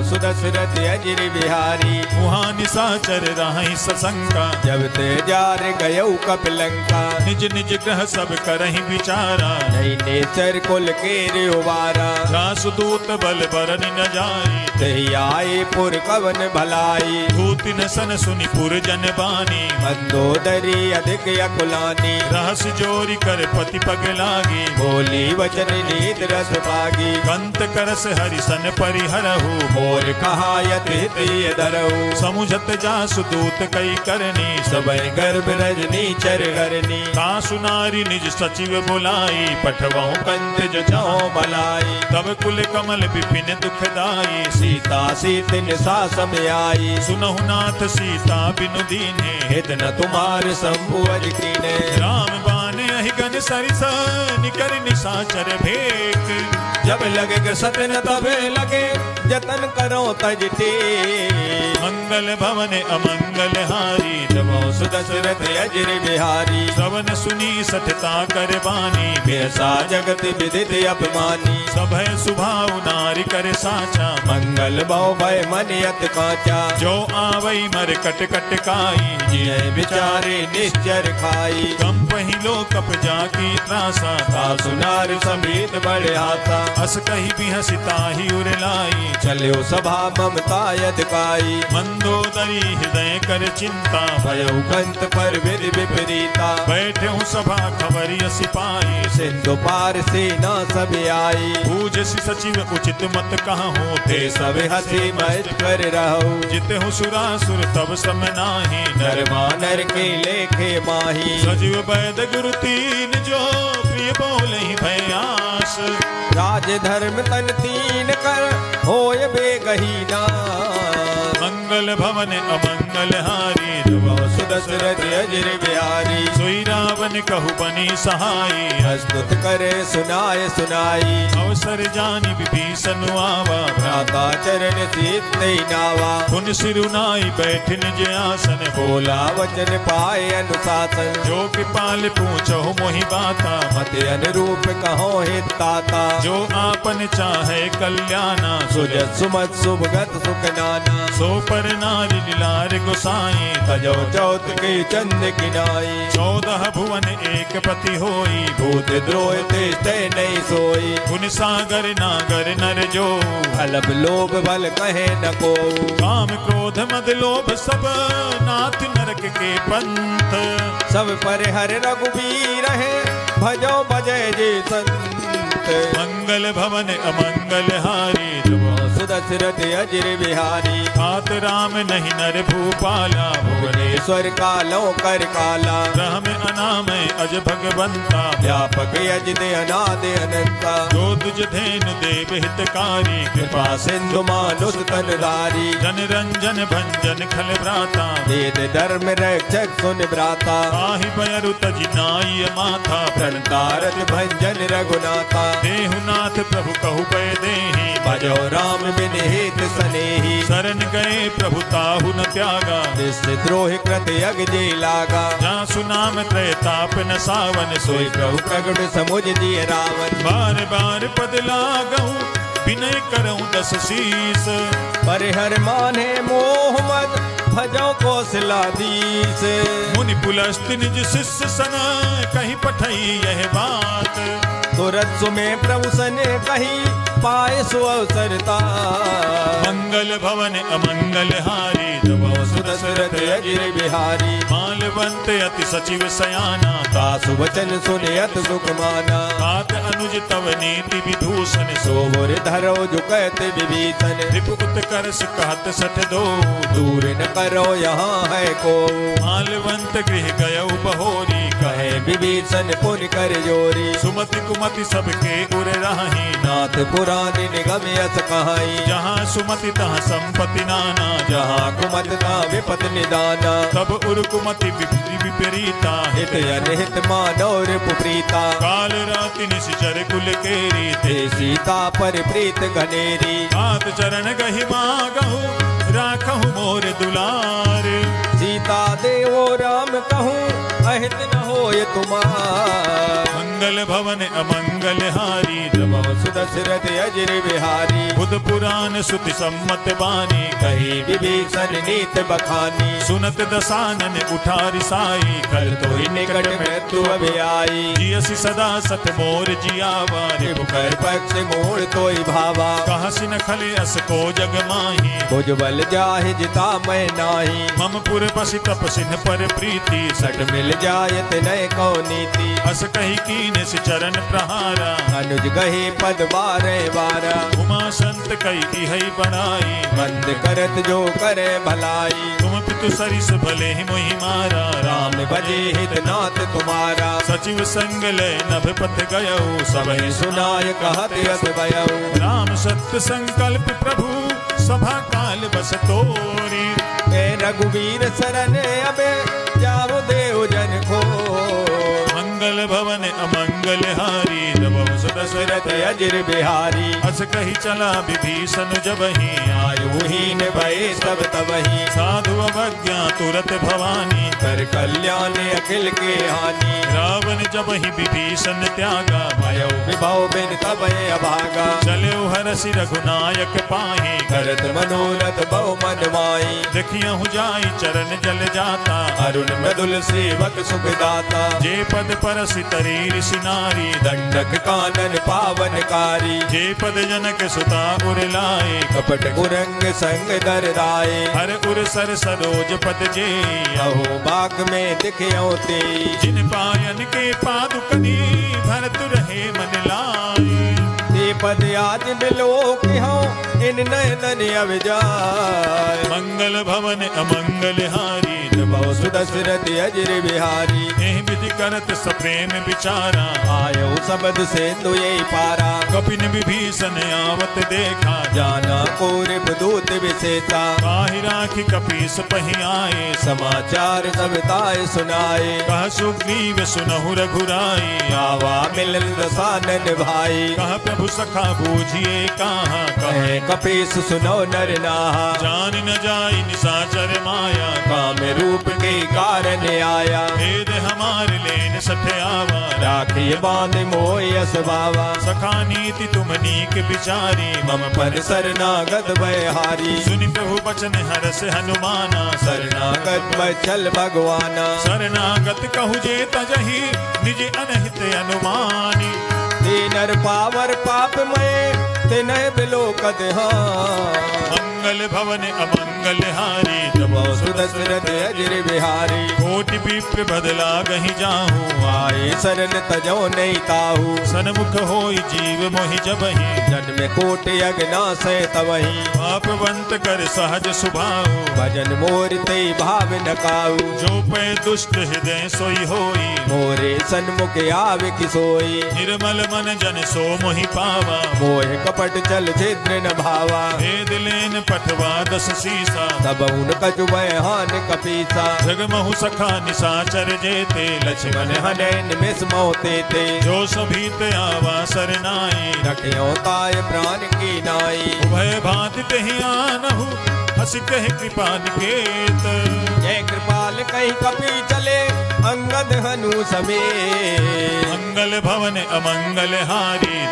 सुदशरथ अजिर बिहारी। वहाँ निशाचर राहि सशंका जब ते जार गयौ कपिलंका। निज निज ग्रह सब करहि विचारा। नहीं नेचर कुल के उबारा। रासदूत बल बरनि न जाई तही आए पुर कवन भलाई। धूति न सन सुनि पुर जन बानी। मंदोदरी अधिक अकुलानी। रहस जोरी कर पति पग लागी। बोली वचन नीत रस पागी। कंत करस हरिसन परिहरहु मोर कहायत हित ये धरऊ। समुझत जासु दूत कई करनी सबय गर्भ रजनी चर करनी। तासु नारी निज सचिव बुलाई पठवाऊं कंत जचाओ भलाई। तब कुल कमल विपिन दुखदाई। सीता सीतिन सा समय आई। सुनहु नाथ सीता बिनु दीने हित न तुम्हार शंभु अज कीने। राम बाने अहिगन सरिस निकर निशाचर भेक। जब लगे सतन तबे लगे जतन करो तज टेक। मंगल भवन अमंगल हारी जबो सुदशरथ अजिर बिहारी। श्रवण सुनी सठता कर बानी बेसा जगत विदित अपमानी। सभय सुभाव नारी कर साचा मंगल बहु भय मन अत काचा। जो आवई मर कट कट काई जिय बिचारे निश्चर खाई। कम पहिलो कप जाकी त्रासा सासु नार समेत बड़े हाथा। अस कही बिहसिता ही उरलाई चलो सभा ममता यदकाई। मंदोदरी हृदय कर चिंता भयउ कंत पर विधि विपरीता। बैठे हूँ सभा खबरिय सिपाही सिंधु पार सेना सब आई। पूज सचिव उचित मत कहाँ हो ते सब हसी मत कर रहो। जिते हूँ सुरासुर तब सम नाही नर मानर के लेखे माही। सजीव वैद गुरु तीन जो प्रिय बोले भयास। राज धर्म तन तीन कर होय बेगहीना। मंगल भवन अमंगल हारी सुदशरथ अजिर बिहारी। सोई रावण कहु बनी सहाई। प्रस्तुत करे सुनाए सुनाई। अवसर जानि विभीषण आवा भ्राता चरण सीत नावा। पुन सिरुनाई बैठ निज आसन बोला वचन पाए अनुशासन। जो कृपाल पूछो मोहि बाता मत अनुरूप कहो हित ताता। जो आपन चाहे कल्याणा सुजत सुमत सुभगत सुख नाना। सो पर नारी लीलार गोसाई तजो चौथ के चंद किनाई। 14 भुवन एक पति होई भूत द्रोह ते नहीं सोई। गुण सागर नागर नर जो अलप लोभ बल कहे न को। काम क्रोध मद लोभ सब नाथ नरक के पंथ। सब पर हर रघुबीर है भजो भजय जे संत। मंगल भवन अमंगल हारी सुदशरथ अजिर बिहारी। तात राम नहीं नर भूपाला भुवनेश्वर कालो कर काला। राम अनाम अज भगवंता व्यापक यज दे अनादि अनंता। जो तुझ धेनु देव हितकारी कृपा सिंधु मानुष तनधारी। जन रंजन भंजन खल भ्राता वेद धर्म रक्षक सुन भ्राता। आहि बयरु तजि नाई माथा प्रणतारत भंजन रघुनाथा। देहुनाथ प्रभु कहु पै देहि भजो राम बिन हित सनेही। शरण गए प्रभु ताहु न त्यागा, द्रोह कृत यज्ञ जे लागा। जहाँ सुनाम त्रैताप न सावन, सोई प्रभु प्रगट समुझ दिए रावण। बार बार पद लागहु विनय करऊं दस शीस। परिहर माने मोह मद भजो कौशलाधीश। मुनि पुलस्त्य निज शिष्य सन कहीं पठई यह बात। तुरत सुमे प्रभु सने कही पाए सो अवसरता। मंगल भवन अमंगल हारी, सुदशरथ अजिर बिहारी। मालवंत अति सचिव सयाना, तासु वचन सुने अत सुख माना। तात अनुज तव नीति विभूषण, सोवर धरो झुकत विभीषण। रिपुत करस कहत सठ दो, दूर न करो यहाँ है को। मालवंत गृह गयौ बहोरी, कहे विभीषण पुन कर जोरी। सुमति कुमति सबके उर राही, नाथ पुराण निगम यस कहाई। जहाँ सुमति तहाँ संपत्ति नाना, जहाँ कुमत ता विपत निदाना। तब उर कुमति विपरीता, हित अनहित मानव रिपुप्रीता। काल राति निश्चर कुल केरी, ते सीता पर प्रीत घनेरी। हाथ चरण गहि मागहु राखहु मोर दुलार। सीता देवो राम कहूँ अहित न होय तुमार। मंगल भवन अमंगल हारी, सुदशरथ अजिर बिहारी। बुध पुराण सुति सम्मत बानी, कही विभीषण नीत बखानी। सुनत दसानन उठारी साई, कल तो ही निकट मृत्यु अभी आई। जियसि सदा सत मोर जियावा, कर पक्ष मोड़ तो ही भावा। कहसि न खले अस को जग माही, भुज बल जाहि जिता मैं नाही। मम पुर बसि तपसिन पर प्रीति, सट मिल जायत नय को नीति। अस कही कीन सि चरण प्रहारा, अनुज गहे पद बारे बारा। उमा संत कई इहै बढ़ाई, मंद करत जो करे भलाई। तुम पितु सरिस भले ही मोहि मारा, राम भजे हित नाथ तुम्हारा। सचिव संग लय नभ पथ गयौ, सबहि सुनाय कहत यस भयउ। राम सत्य संकल्प प्रभु सभा काल बस तोरी। रघुवीर शरण अबे जाओ देव जन को। मंगल भवन अमंगल हारी, दशरथ अजिर बिहारी। अस कही चला विभीषण जबहि, आयुहीन भये सब तबहि। साधु अवज्ञा तुरत भवानी, कर कल्याण अखिल के हानि। रावण जबहि विभीषण त्यागा, भयो विभव बिन तबहि अभागा। चले हरसि रघुनायक पाहि, करत मनोरथ बहु मन माई। देखियहु जाई चरण जल जाता, अरुण मृदुल सेवक सुख दाता। जे पद परसि तरी ऋषि नारी, दंडक कानन पावनकारी। जे पद जनक सुता उर लाए, कपट कुरंग संग दर राए। हर उर सर सरोज पद जे, अहो बाग में दिखियो ते। जिन पायन के पादुकनी, भरत रहे मन लाए। ते पद आज मिलो कि हो इन नयन अविजाय। मंगल भवन अमंगल हारी, सुदशरथ अजिर बिहारी। एहि विधि करत सप्रेम विचारा, आयो सबद से तुये पारा। कपिन विभीषण आवत देखा, जाना कोरिप दूत विशेषा। पाहि राखि कपीस पहि आए, समाचार सब ताय सुनाए। कह सुग्रीव सुनहु रघुराई, आवा मिलन दसानन भाई। कह प्रभु सखा बूझिए कहाँ, कहे कपीस सुनो नर नाहा। जान न जाई निशाचर माया, काम रूप के कारण आया। भेद हमार लेन सठ आवा, राखिए बांध मोयस बावा। सखा नीति तुम नीक विचारी, मम पर शरणागत भयहारी। सुनि प्रभु बचन हरस हनुमाना, शरणागत बचल भगवाना। शरणागत कहु जे तजहि निज अनहित अनुमानी। ते नर पावर पाप में तिन्ह बिलोकत हाँ। मंगल भवन अमंगल हारी, सुदशरथ अजिर बिहारी। कोटि विप्र बदला गहि जाहू, आए शरण तजो नहीं ताहू। सन्मुख होई जीव मोहि जबहि, जन्म कोट अगना से तवही। पापवंत कर सहज सुभाऊ, भजन मोर ते भाव न काऊ। जो पै दुष्ट हृदय सोई होई, मोरे सन्मुख आवे किसोई। निर्मल मन जन सो मोहि पावा, मोह कपट चल छिद्र न भावा। भेद लेन पठवा दस शीस, शीसा तब उन कछु बयान कपीसा जगमहु सखा निशाचर जेते लक्ष्मण हने निमिष मोते ते जो सभी ते आवा सरनाई रखियो ताय प्राण की नाई उभय भांति तेहि आनहु हसी कह कृपा निकेत जय कृपाल कही कपी चले अंगद हनु समेत मंगल भवन अमंगल हारी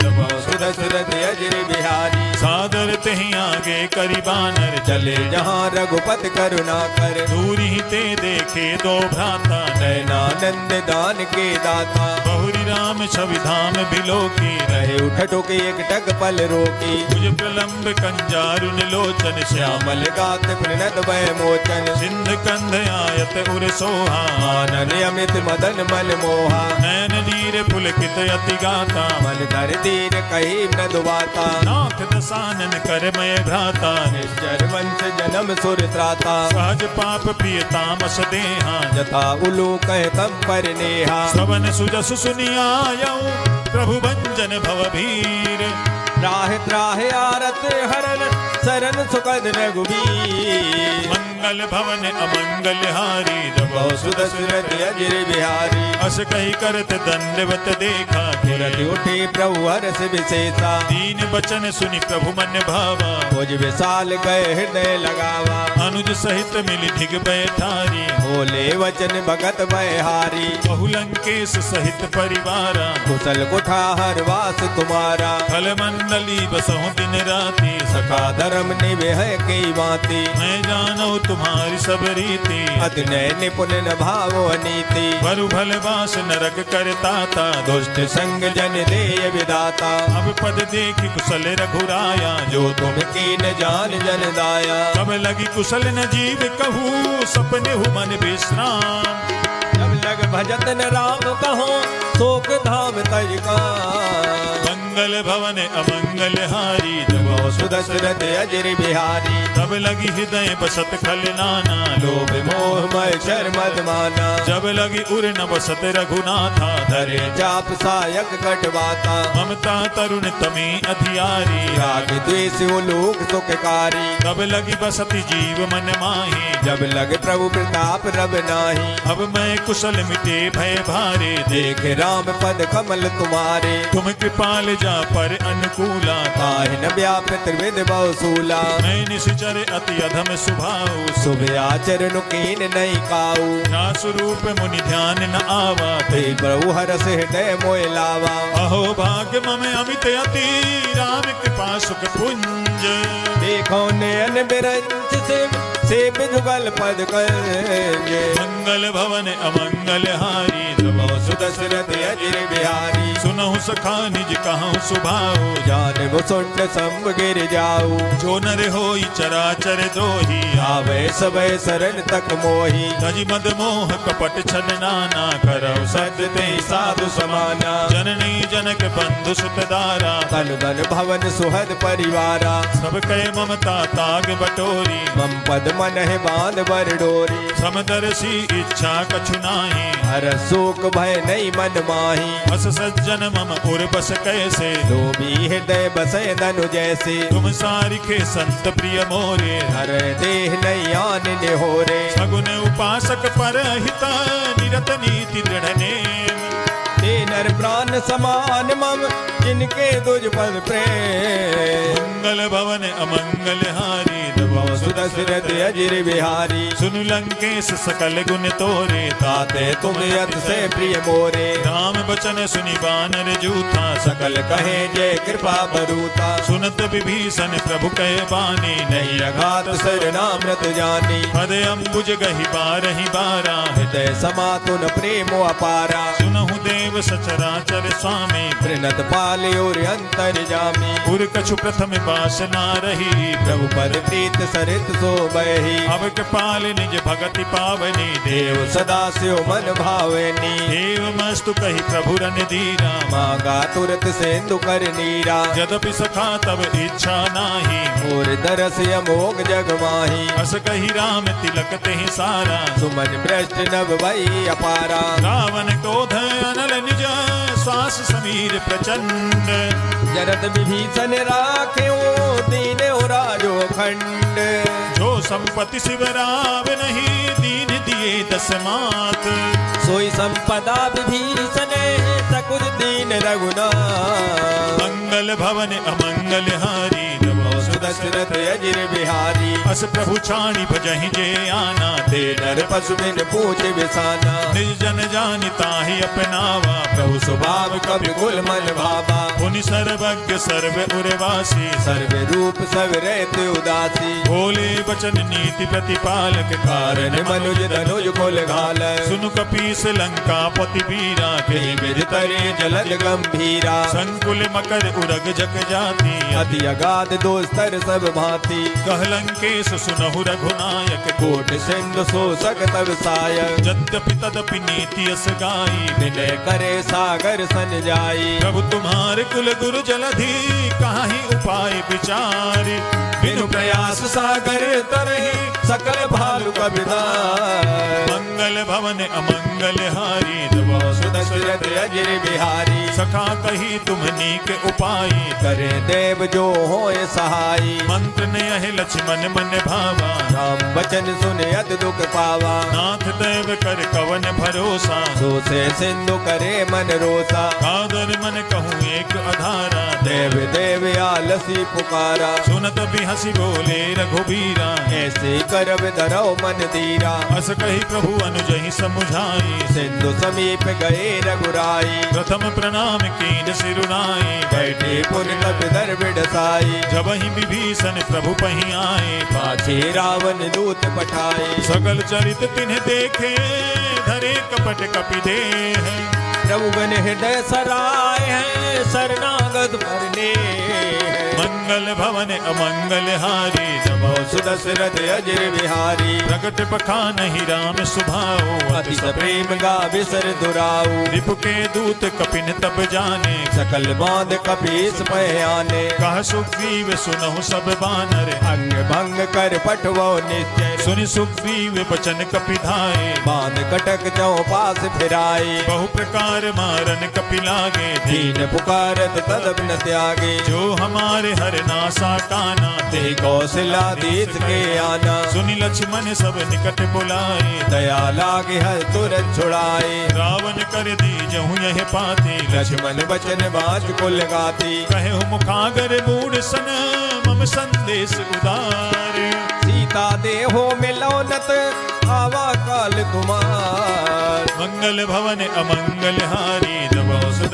सुरत अजर बिहारी सादर तेहि आगे करी बानर चले जहाँ रघुपति करुणा कर दूरी ही ते देखे दो भ्राता नैनानंद दान के दाता बहुरी राम छवि धाम बिलो की रहे उठ टोके एक टक पल रोकी मुझ प्रलंब कंजारुन लोचन श्यामल गात प्रणत भय मोचन सिंध कंध आयत उर सोहा आनन अमित मदन मल मोहा नैन नीर पुलकित अति गाता मन धर दीन कही मृदुवाता नाथ दसानन कर मय भ्राता निश्चर वंश जन्म सुर त्राता सहज पाप प्रिय तामस देहा जथा उलू कह तम पर नेहा श्रवण सुजसु सुनियायऊ प्रभु भंजन भवभीर त्राहि त्राहि आरत हरन शरण सुखद रघुबीर मंगल भवन अमंगल हारी सुरत अजर बिहारी अस कही करत दंडवत देखा तुरत उठे प्रभु हर्ष विशेषा दीन बचन सुनि प्रभु मन भावा भुज विशाल गए हृदय लगावा अनुज सहित मिली ढिग बैठारी बोले वचन भगत बहारी बहुलंकेश सहित परिवारा कुशल कुठार वास तुम्हारा खल मंडली बसहु दिन राति सखा धर्म निवेह की बाती मैं जानो तुम्हारी सब रीति अतिनय निपुण न भावो नीति बरु भल बास नरक करताता दुष्ट संग जन देय विदाता अब पद देखी कुशल रघुराया जो तुम कीन जान जन दाया कब लगी कुशल न जीव कहूँ सपने हु मन विश्राम जब लग भजत न राम कहो शोक धाम तजका मंगल भवन अमंगल हारी सुदशरथ अजर बिहारी तब लगी हृदय बसत खल नाना लोभ मोह मय शर मद माना जब लगी उर न बसत रघुनाथा धरे जाप सायक कटवाता ममता तरुण तमी अधियारी राग द्वेष लोक सुखकारी तब लगी बसती जीव मन माही जब लग प्रभु प्रताप रब नाही अब मैं कुशल मिटे भय भारे देख राम पद कमल तुम्हारे तुम कृपाल जा पर अनुकूला ताहि न व्याप त्रिविध बहुसूला मैं निश्चर अति अधम सुभाऊ शुभ आचरण कीन नहीं काऊ ना स्वरूप मुनि ध्यान न आवा ते प्रभु हरस हृदय मोय लावा अहो भाग्य मम अमित अति राम कृपा सुख पुंज देखो नयन बिरंच से जुगल पद कर मंगल भवन अमंगल हारी सुदशरथ अजर बिहारी सुनहु सखा निज कहूँ सुभाऊ जान मुसुंड संग गिर जाऊ जो नर होई चराचर द्रोही आवे सबे शरण तक मोही तजि मद मोह कपट छल नाना करौ सत्य ते साधु समाना जननी जनक बंधु सुत दारा तन धन भवन सुहद परिवारा सब कहे ममता ताग बटोरी मम पद मन है बांध बर डोरी समदर्शी इच्छा कछु नाही हर शोक भय नहीं मन माही बस सज्जन मम उर बस कैसे लोभी हृदय बसे धनु जैसे तुम सारिखे संत प्रिय मोरे हर देह नहीं आन निहोरे सगुन उपासक पर हिता निरत नीति दृढ़ नेम ते नर प्राण समान मम जिनके दुज पद प्रेम मंगल भवन अमंगल हारी सुदशरथ अजर बिहारी सुन लंकेश सकल गुण तोरे ताते तुम अत से प्रिय मोरे राम बचन सुनि बानर जूथा सकल कहे जय कृपा बरूता सुनत विभीषण प्रभु कहे बानी नहीं अघात शरणामृत जानी पद अम्बुज गहि बारहि बारा हृदय समातुन प्रेम अपारा सुनहु देव सचराचर स्वामी प्रणत पाले और अंतर जामी उर कछु प्रथम बासना रही प्रभु पद प्रीत सरित सो बही अब कृपाल निज भगति पावनी देव सदा स्यो मन भावनी देव मस्तु कही प्रभु रन धीरा मांगा तुरत सेंदु कर नीरा यद्यपि सखा तब इच्छा नाही और दरस अमोघ जग माही अस कही राम तिलक तेहि सारा सुमन भ्रष्ट नभ भई अपारा रावण क्रोध अनल निज श्वास समीर प्रचंड। जरद विभीषण राखे दीन राजो खंड। जो संपत्ति शिवराव नहीं दीन दिए 10 मात। सोई संपदा विभीषण सकुज दीन रघुनाथ। मंगल भवन अमंगल हारी दशरथ अजिर बिहारी। अस प्रभु छाणी भजहि जे आना। दे नर पशु बिन पूछ बिसाना। निज जन जानिता ही अपनावा। प्रभु स्वभाव कवि कुल मन भावा। पुनि सर्वज्ञ सर्व उर्वासी। सर्व रूप सब रहते उदासी। बोले वचन नीति प्रतिपालक। कारण मनुज धनुज कुल घाल। सुनु कपीस लंका पति वीरा। के विद तरे जलद गंभीरा। संकुल मकर उरग जग जाति। अति अगाध दोस्तर सब भांति। कहलंकेश सुनहु रघुनायक। कोट सिंधु शोषक तब सायक। यद्यपि तदपि नीति अस गाई। विनय करे सागर सन जाई। प्रभु तुम्हारे कुल गुरु जलधि काहि उपाय विचारी। बिनु प्रयास सागर तरहि सकल भालु कबिदार। मंगल भवन अमंगल हारी। दशरथ अजिर बिहारी। सखा कही तुमनी के उपाय। करे देव जो होए सहाई। मंत्र ने अहे लक्ष्मण मन भावा। राम वचन सुने अत दुख पावा। नाथ देव कर कवन भरोसा। सो से सिंधु करे मन रोसा। कादर मन कहूँ एक अधारा। देव देव आलसी पुकारा। सुनत भी हंसी बोले रघुबीरा। ऐसे करब धरौ मन धीरा। अस कही प्रभु अनुजहि समुझाई। सिंधु समीप गए रघुराई। प्रथम प्रणाम कीन सिरुनाई। बैठे पुन कपिधर बिडसाई। जब ही विभीषण प्रभु पही आए। पाछे रावण दूत पठाए। सकल चरित तिन्ह देखे धरे कपट कपि देह। प्रभु बन हृदय सराय है शरणागत भरने। मंगल भवन अमंगल हारी। सुदशरथ अजिर बिहारी। प्रगट पखान ही राम सुभाओ। अति प्रेम गा बिसर दुराऊ। रिपु के दूत कपिन तब जाने। सकल बांध कपीस पयाने। कह सुग्रीव सुनहु सब बानर। अंग भंग कर पठवो निश्चय। सुनि सुग्रीव बचन कपि धाये। बांध कटक जो पास फिराए। बहु प्रकार मारन कपि लागे। दीन पुकारत तदब न त्यागे। जो हमारे हर नासा काना। ते कौशलाधीश के आना। सुनि लक्ष्मण सब निकट बुलाए। दया लागे हर तुरंत छुड़ाए। रावण कर दीजहु यह पाते। लक्ष्मण बचन बाज कुल गाती। कहे मुखागर मूढ़ सन मम संदेश उदार। सीता देहो मिलौनत आवा काल कुमार। मंगल भवन अमंगल हारी।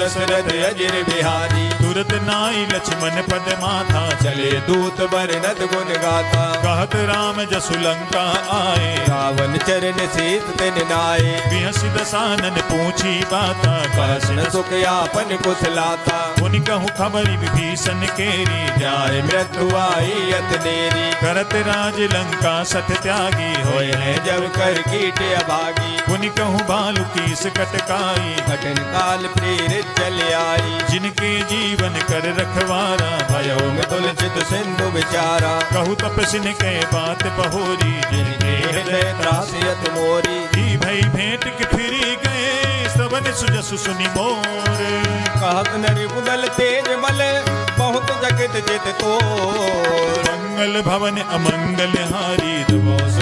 दशरथ अजिर बिहारी। तुरत नाई लक्ष्मण पद माथा। चले दूत बरनत गुण गाथा। कहत राम जसु लंका आए। रावण चरण शीत तिन नाये। बिहसि दसानन पूछी बाता। कहसन सुख यापन कुशलाता। पुनि कहूँ खबरि विभीषण केरी। जाय मृत्यु आई अतनेरी। करत राज लंका सठ त्यागी। होय है जब कर कीट अभागी। पुनि कहूँ बालु कीस कटकाई। कठिन काल प्रेरित चल आई। जिनके जीवन कर रखवारा। भयो में तुलसित सिंधु विचारा। कहु तपस्विन के बात बहोरी। जिनके हृदय त्रासियत मोरी। ही भई भेंट के फिरी गए। श्रवण सुजसु सुनि मोर। कहत नरि मुगल तेज बल बहुत जगत जित तो। मंगल भवन अमंगल हारी।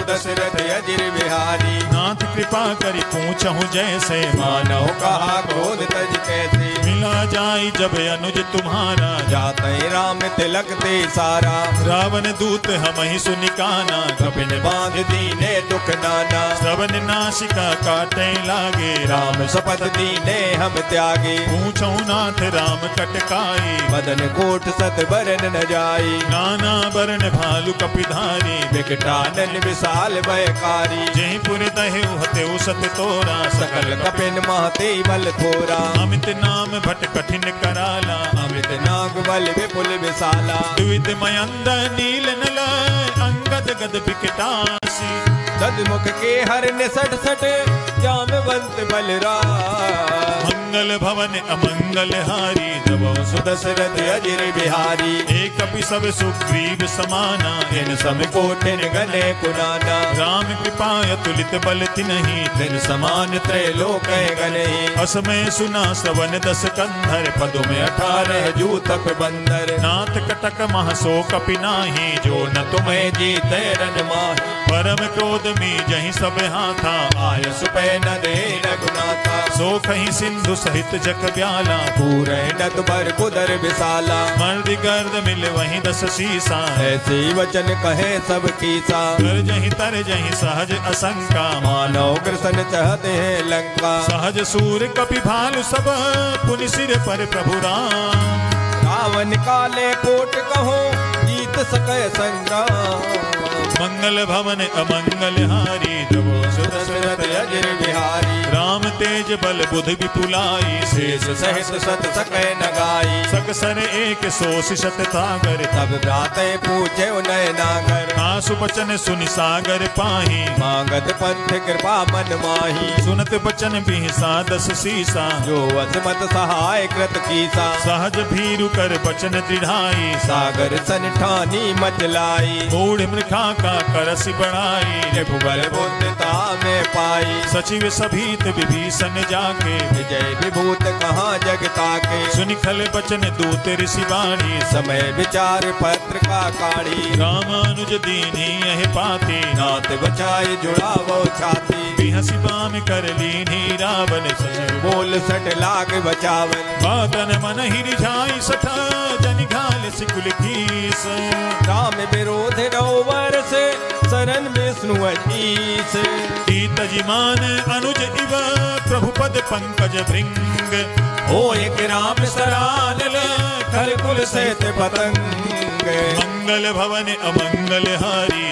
दशरथ अजिर बिहारी। नाथ कृपा करि पूछहु जैसे। मानव कहा क्रोध तज कैसे। मिला जाई जब अनुज तुम्हारा। जाते राम तिलक ते सारा। रावण दूत हम ही सुनिकाना। कपिन बांध दीने दुख नाना। श्रवण नासिका काटे लागे। राम शपथ दीने हम त्यागे। पूछहु नाथ राम कटकाई। बदन कोट सत बरन न जाई। नाना बरन भालु कपिधारी। विकटानन विशाल भयकारी। जहि पुर दहेउ हतेउ सत तोरा। सकल कपिन महते बल थोरा। अमित नाम भट कठिन कराला। अमित नाग बल विपुल विशाला। द्वित मयंद नील नल अंगद गद विकटासी। सदमुख के हर ने सठ सठ जामवंत बलराम। मंगल भवन अमंगल हारी जबो सुदशरथ अजिर बिहारी एक अपि सब सुग्रीव समाना इन सम कोटिन गने कुनाना राम कृपा अतुलित बल तिन्हि दिन समान त्रैलोक गने असमय सुना सवन दस कंधर पदु में 18 जूतक बंदर नाथ कटक महसो कपि नाही जो न तुम्हें जीते रन माही परम क्रोध मी जहि सब हाथा आय सुपै न दे रघुनाथा सो कहीं सिंधु सहित जग ब्याला पूरे नत बर कुदर विशाला मर्द गर्द मिल वहीं दस सीसा ऐसे वचन कहे सब कीसा कर जहीं तर जहीं सहज असंका मानव कृष्ण चाहते हैं लंका सहज सूर कपि भालु सब पुनि सिर पर प्रभु राम रावण काले कोट कहो जीत सके संग्राम मंगल भवन अमंगल हारी जबो सुदशरथ अजिर बिहारी राम तेज बल बुध विपुलाई शेष सहित सत सकै न गाई सकसर एक सोस शत सागर तब भ्राते पूछे उनय नागर आसु बचन सुनि सागर पाही मांगत पंथ कृपा मन माही सुनत बचन बिहसा दस सीसा जो असमत सहाय कृत कीसा सहज भीरु कर बचन दृढ़ाई सागर सन ठानी मचलाई मूढ़ मृखा का करसि बढ़ाई भुगल बुद्धता में पाई सचिव सभीत विभीषण जाके विजय विभूत कहाँ जगता के सुनि खल बचन दूत ऋषि वाणी समय विचार पत्र का काढ़ी रामानुज दीनी यह पाती नाथ बचाए जुड़ावो छाती बिहसी बाम कर लीनी रावण सचिव बोल सट लाग बचावन बातन मन ही रिझाई सठा जन घाल सिकुल कीस राम विरोध नौवर से शरण विष्णु अजीस कीत जिमान अनुज इव प्रभु पद पंकज भृंग हो एक राम सरानल खल कुल सहित पतंग मंगल भवन अमंगल हारी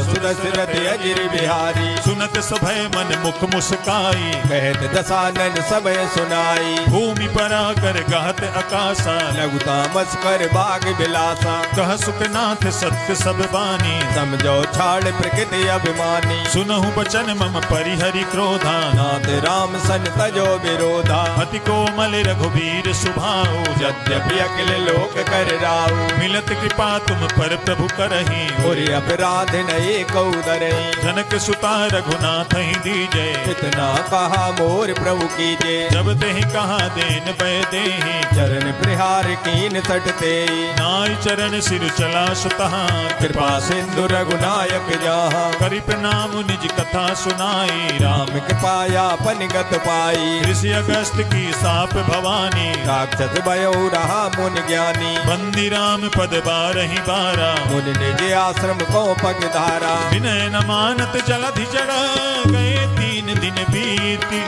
सुदशरथ अजिर बिहारी सुनत सभय मन मुख मुस्काई कहत दसानन समय सुनाई भूमि पर आकर गहत आकाशा लघुता मस्कर बाग बिलासा कह सुखनाथ सत्य सब बानी समझो छाड़ प्रकृति अभिमानी सुनहु बचन मम परिहरि क्रोधा नाथ राम सन तजो विरोधा अति कोमल रघुबीर सुभाऊ यद्यपि अखिल लोक कर राऊ मिलत कृपा तुम पर प्रभु करही और अपराध नहीं कौदरही जनक सुता रघुनाथ ही दीजे इतना कहा मोर प्रभु कीजे जब तेहि कहा देन पै देहि चरण प्रहार कीन सटते नाई चरण सिर चला सुतहा कृपा सिंधु रघुनायक जहाँ करि प्रणाम निज कथा सुनाई राम कृपाया पनिगत पाई ऋषि अगस्त की साप भवानी राक्षस भयो रहा मुन ज्ञानी बंदी राम पद बारहि बारा मुन निज आश्रम को पग धारा विनय न मानत जलधि जड़ा गए 3 दिन बीती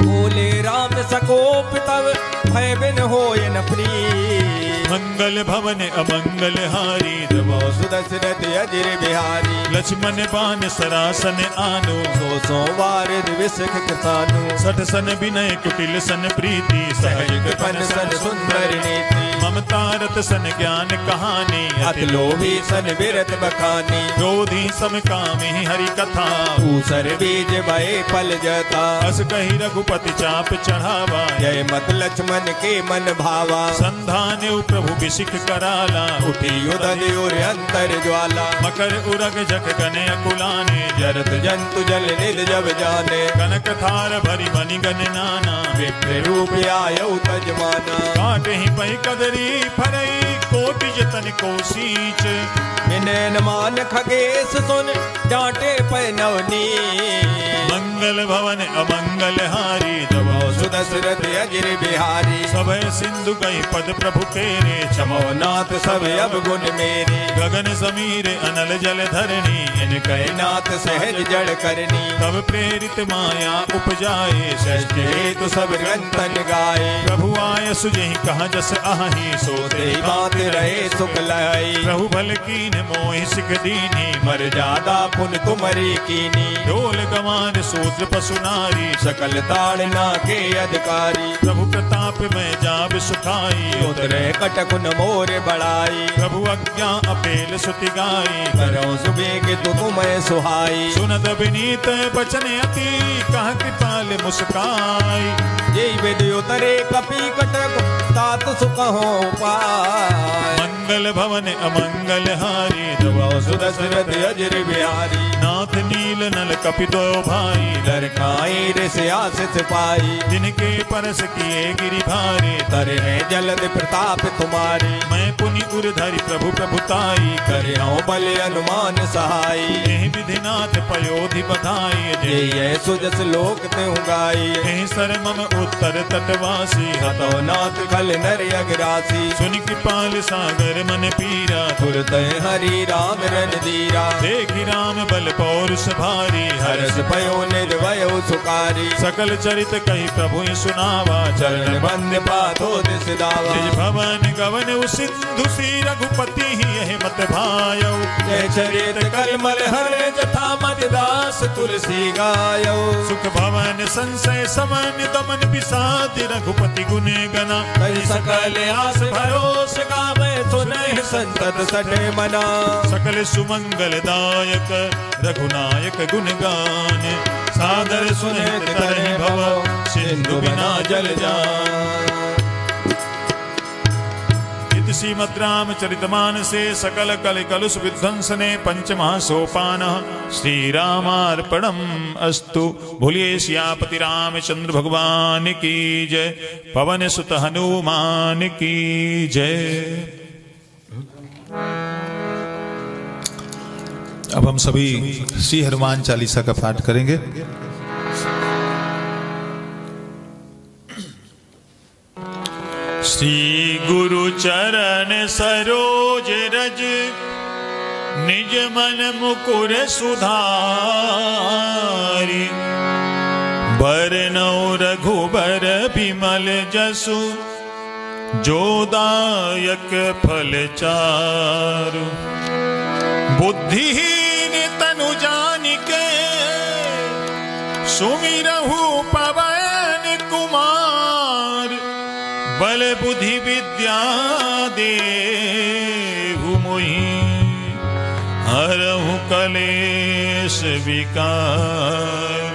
बोले राम सकोप तब भय बिन होय न प्रीत मंगल भवन अमंगल हारी जबो सुदशरथ अजिर बिहारी लक्ष्मण बान सरासन आनो सो वार दिविसख किसानु सठ सन विनय कुटिल सन प्रीति सहज कृपन सन सुंदर नीति ममता रत सन ज्ञान कहानी अति लोभी सन विरत बखानी क्रोधी सम कामी हरि कथा ऊसर बीज भय फल जता अस कही रघुपति चाप चढ़ावा जय मत लक्ष्मण के मन भावा संधान प्रभु बिसिख कराला उठी उदय और अंतर ज्वाला मकर उरग जग गने अकुलाने जरत जंतु जल निल जब जाने कनक थार भरी मणि गण नाना विप्र रूप आयो तजमाना काटे ही पै कदरी फरई कोटि जतन को सींच विनय मान खगेश सुन डांटे पै नवनी मंगल भवन अमंगल हारी जबो सुदशरथ अजिर बिहारी सभय सिंधु कई पद प्रभु तेरे क्षमो नाथ सब अब गुण मेरे गगन समीर अनल जल धरणी इनके नाथ सहज जड़ करनी तब प्रेरित माया उपजाए सृष्टि हेतु सब ग्रंथन गाए प्रभु आय सुजहि कहा जस आही सोते बात रहे सुख लाई प्रभु भल कीन मोहि सिख दीनी मर जादा पुन तुम्हारी कीनी ढोल गवान सूत्र पशु नारी सकल ताड़ना के अधिकारी प्रभु प्रताप में जाब सुखाई उतरे कटकुन मोर बढ़ाई प्रभु आज्ञा अपेल सुति गाई करो सुबेग तुम मैं सुहाई सुनत विनीत बचन अति कह कृपाल मुस्काई। यही विद्यो तरे कपि कटक तात सुख हो पाय। मंगल भवन अमंगल हारी सुदशरथ अजर बिहारी। नाथ नील नल कपि दो भाई लरकाई ऋष आशिष पाई। जिनके परस किए गिरि भारे तरे हैं जलद प्रताप तुम्हारी। मैं पुनि उरधरि प्रभु प्रभुताई करे हो बल हनुमान सहाई। एहि विधिनाथ पयोधि बधाई ये सुजस लोक तेहु गाई। एहि सर मम उत्तर तटवासी हतो नाथ खल नर अगरासी। सुनि कृपाल सागर मन पीरा तुरत हरि राम रणधीरा। देखि राम बल पौरुष भारी हर्ष भयो निर्भय सुकारी। सकल चरित कही प्रभु सुनावा चरण बंद पाथो दिस दावा। निज भवन गवन सिंधु सी रघुपति यह मत भायो। जय चरित कलमल हर जथा मत दास तुलसी गायो। सुख भवन संशय समन दमन विषाद रघुपति गुण गना। कई सकल आस भरोस गावे सुनहि संतत सटे मना। सकल सुमंगल दायक रघुनायक गुण गान। सादर सुनित तरहि भव सिंधु बिना जल जान। श्रीमद् रामचरितमानसे सकल कलि कलुष विध्वंसने पंचमः सोपानः श्री रामार्पणम् अस्तु। बोलिए सियापति रामचंद्र भगवान की जय। पवन सुत हनुमान की जय। अब हम सभी श्री हनुमान चालीसा का पाठ करेंगे। श्री गुरु चरण सरोज रज निज मन मुकुर सुधारी। बरनौ रघुबर बिमल जसु जो दायक फल चारु। बुद्धिहीन तनु जानिके सुमिरहु पवन कुमार। बल बुद्धि विद्या देहु मोहि हरहु कलेश विकार।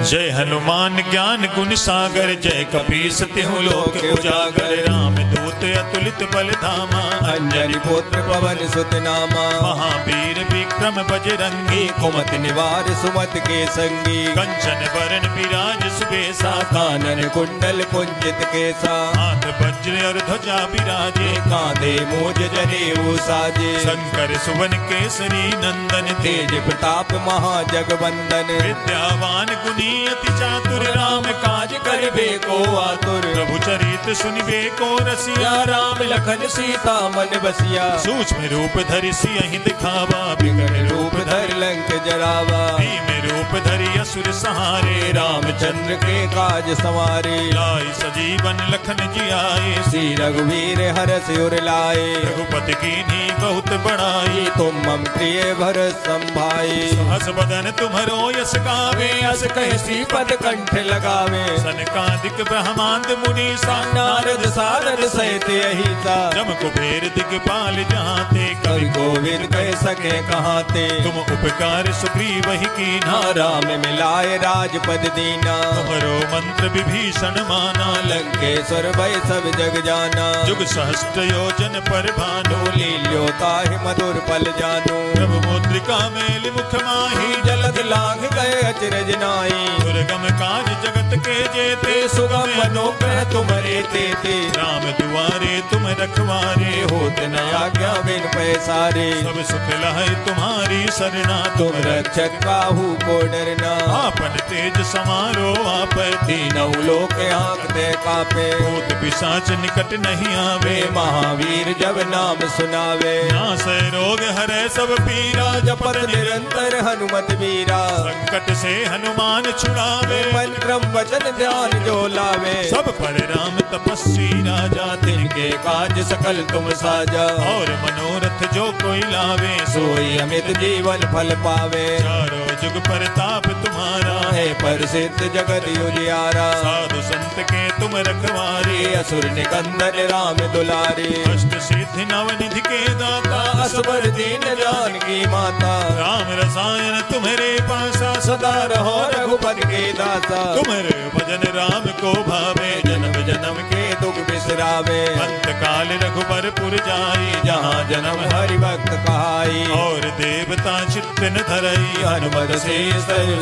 जय हनुमान ज्ञान गुण सागर जय कपीस तिहु लोक उजागर। राम दूत अतुलित बल धामा अंजनी पुत्र पवन सुत नामा। महावीर विक्रम बजरंगी कुमति निवार सुमत के संगी। कंचन बरन विराज सुबेसा कानन कुंडल कुंजित केसा। हाथ वज्र और ध्वजा विराजे कांधे मूज जनेऊ साजे। शंकर सुवन केसरी नंदन तेज प्रताप महाजगवंदन। विद्यावान गुणी अति चातुर राम काज करबे को आतुर। प्रभु चरित सुनिबे को रसिया राम लखन सीता मन बसिया। सूक्ष्म रूप धरि सियहि दिखावा विकट रूप धर लंक जरावा। भीम रूप धरि असुर सहारे रामचंद्र के काज सवारे। लाई सजीवन लखन जियाए श्री रघुवीर हरष उर लाए। रघुपति कीन्ही बहुत बड़ाई तुम मम प्रिय भरत संभाई। हस बदन तुम्हरो यस गावे अस कहि श्रीपद कंठ लगावे। सनकादिक ब्रह्मांड मुनीसा नारद सारद सहित अहिसा। जम कुबेर दिगपाल जहाते कवि गोविंद कह सके कहाते। तुम उपकार सुग्रीव ही कीन्हा राम मिलाए राजपद दीना। तुम्हरो मंत्र विभीषण माना लंकेश्वर भय सब जग जाना। जुग सहस्त्र योजन पर भानु लील्यो ताहि मधुर पल जानो। प्रभु मुद्रिका मेलि मुख माहि जलद लांघ गए अचरज नाई। दुर्गम काज जगत के जेते सुगम मनोग्रह तुम्हारे तेते। राम दुआरे तुम रखवारे होत न आज्ञा बिन पैसारे। सब सुख लहै तुम्हारी सरना तुम रक्षक काहू को डरना। आपन तेज समारो आप तीनों लोक आंकते कापे। भूत पिशाच निकट नहीं आवे महावीर जब नाम सुनावे। नासै रोग हरै सब पीरा जपत निरंतर हनुमत वीरा। संकट से हनुमान छुड़ावे मंत्र धर्म वचन ध्यान जो लावे। सब पर राम तपस्वी राजा, तिनके काज सकल तुम साजा। और मनोरथ जो कोई लावे, सोई अमित जीवन फल पावे। चारों जुग परताप तुम्हारा, है प्रसिद्ध जगत उजियारा। साधु संत के तुम रखवारे, असुर निकंदन राम दुलारे। अष्ट सिद्धि नवनिधि के दाता, असवर दीन जानकी माता। राम रसायन तुम्हारे पासा, सदा रहो रघुपति के दासा। तुम्हारे भजन राम को भावे, जन्म जन्म के दुख बिसरावे। अंत काल रघुबरपुर जाई, जहाँ जन्म हरि भक्त कहाई। और देवता चित्त न धरई, हनुमत से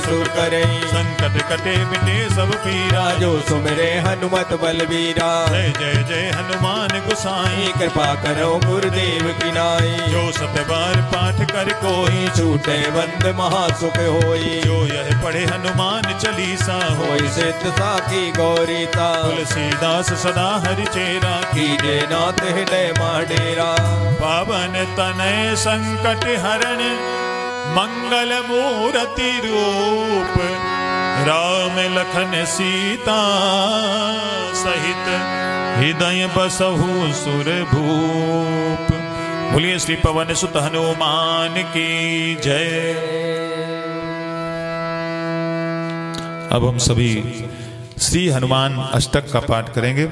सुर करई। संकट कटे मिटे सब पीरा, जो सुमिरे हनुमत बलबीरा। जय जय जय हनुमान गोसाई, कृपा करो गुरुदेव की नाई। जो सत बार पाठ कर कोई, छूटे बंद महासुख होई। जो यह पढ़े हनुमान चालीसा, होई सिद्ध साखी गौरीता। तुलसीदास सदा हरि चेरा, कीजे नाथ हृदय माडेरा। पावन तनय संकट हरण, मंगल मूर्ति रूप। राम लखन सीता सहित, हृदय बसहु सुर भूप। बोलिए श्री पवन सुत हनुमान की जय। अब हम सभी श्री हनुमान अष्टक का पाठ करेंगे।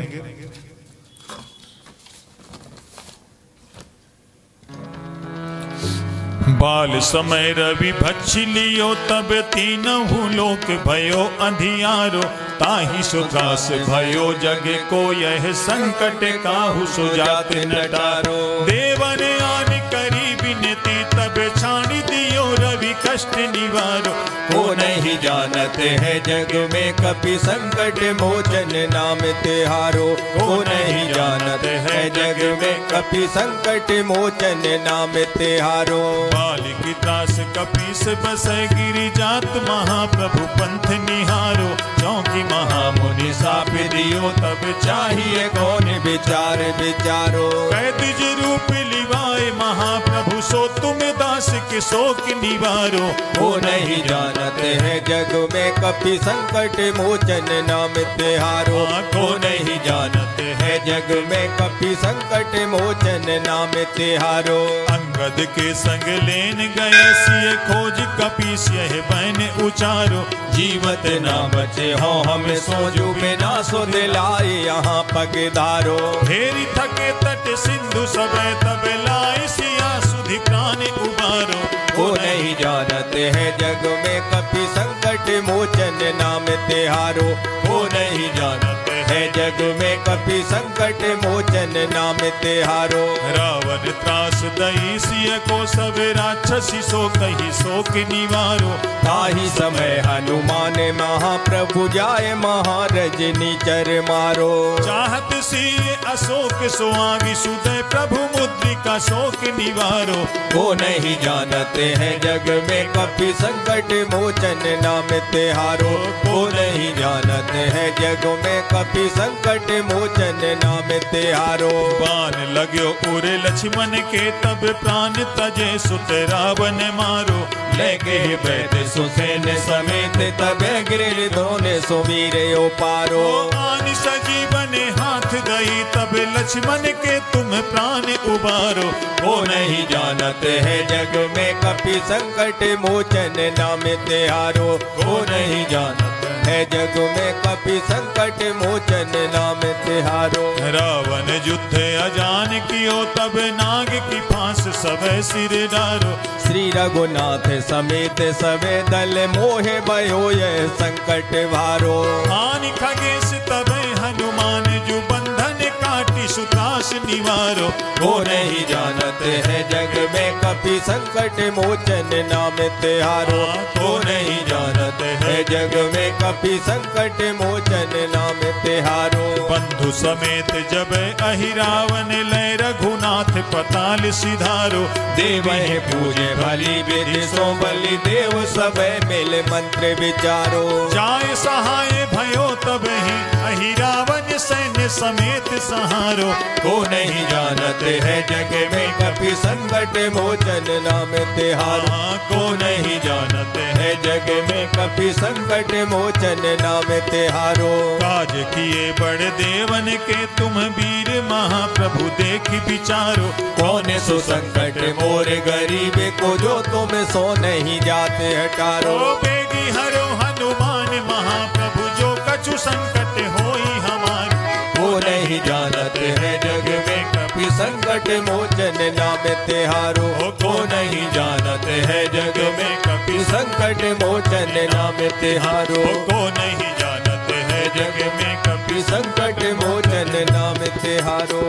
बाल समय रवि भक्षि लियो, तब तीनहु लोक भयो अंधियारो। ताहि सुत्रास भयो जग को, यह संकट काहू सुजात न टारो। देवन आन करी बिनती, तब छानी दियो रवि कष्ट निवारो। को नहीं जानते हैं जग में कपि संकट मोचन नाम तिहारो। को नहीं जानते हैं जग में कपि संकट मोचन नाम तिहारो। बालिक त्रास कपीस बस गिरि जात, महाप्रभु पंथ निहारो। चौकी महामुनि साप दियो, तब चाहिए कौन विचार विचारो। कैदिज रूप लिवाए महाप्रभु, सो तुम दास के शोक निवारो। वो नहीं जानते हैं जग में कपि संकट मोचन नाम तिहारो। को नहीं जानते हैं जग में कपि संकट मोचन नाम तिहारो। अंगद के संग लेन गए, सिय खोज कपीस यह बैन उचारो। जीवत ना बचे हो हमें सोजू बिना सो दिलाए यहाँ पगधारो। फेरी थके तट सिंधु सबे, तब लाई सिया सुधि प्राण उबारो। वो नहीं जानते हैं जग में कपि संकट मोचन नाम तिहारो। वो नहीं जानते हैं जग में कपि संकट मोचन नाम तिहारो। रावण त्रास दई सिय को, सब राक्षसी सो कही शोक निवारो। ताहि समय हनुमान महाप्रभु जाए, महारजनी चर मारो। चाहत सिय अशोक सुहागी, सुदय प्रभु मुद्रिका शोक निवारो। वो नहीं जानते हैं जग में कपि संकट मोचन नाम तिहारो। वो नहीं जानते हैं जग में कपि संकट मोचन नाम तिहारो। बाण लाग्यो उरे लक्ष्मण के, तब प्राण तजे सुत रावण मारो। लेके बैठ सुसेन समेत, तब गिर धोने सुवीरे पारो। आन सजीवन हाथ दई, तब लक्ष्मण के तुम प्राण उबारो। वो नहीं जानते हैं जग में कपि संकट मोचन नाम तिहारो। वो नहीं जानते हैं जग में कपि संकट मोचन नाम तिहारो। रावण युद्ध अजान कियो, तब नाग की फांस सब सिर डारो। श्री रघुनाथ समेत सबे दल, मोहे भयो यह संकट भारो। आन खगेश तब हनुमान, जो बंधन काटी सुत्रास निवारो। वो नहीं जानते हैं जग में कपि संकट मोचन नाम तिहारो। वो नहीं जानते हैं जग में कपि संकट मोचन नाम तिहारो। बंधु समेत जब अहिरावन, लय रघुनाथ पताल सिधारो। देव पूजे भली विधि, सो बलि देव सब मिल मंत्र विचारो। जाय सहाय भयो तब ही, अहिरावन सैन्य समेत सहारो। को नहीं जानत है जग में कपि संकट मोचन नाम तिहारो। को नहीं जानत है जग में कपि संकट मोचन नाम तिहारो। काज किए बड़े देवन के तुम वीर महाप्रभु देख विचारो। कौन सो संकट मोर गरीब को जो तुम सो नहीं जाते हटारो। बेगी हरो हनुमान महाप्रभु जो कछु संकट होई हमारे। वो नहीं जानत है जग में कपि संकट मोचन नाम तिहारो। को नहीं जानत है जग में कपि संकट मोचन नाम तिहारो। को नहीं जानत है जग में कपि संकट मोचन नाम तिहारो।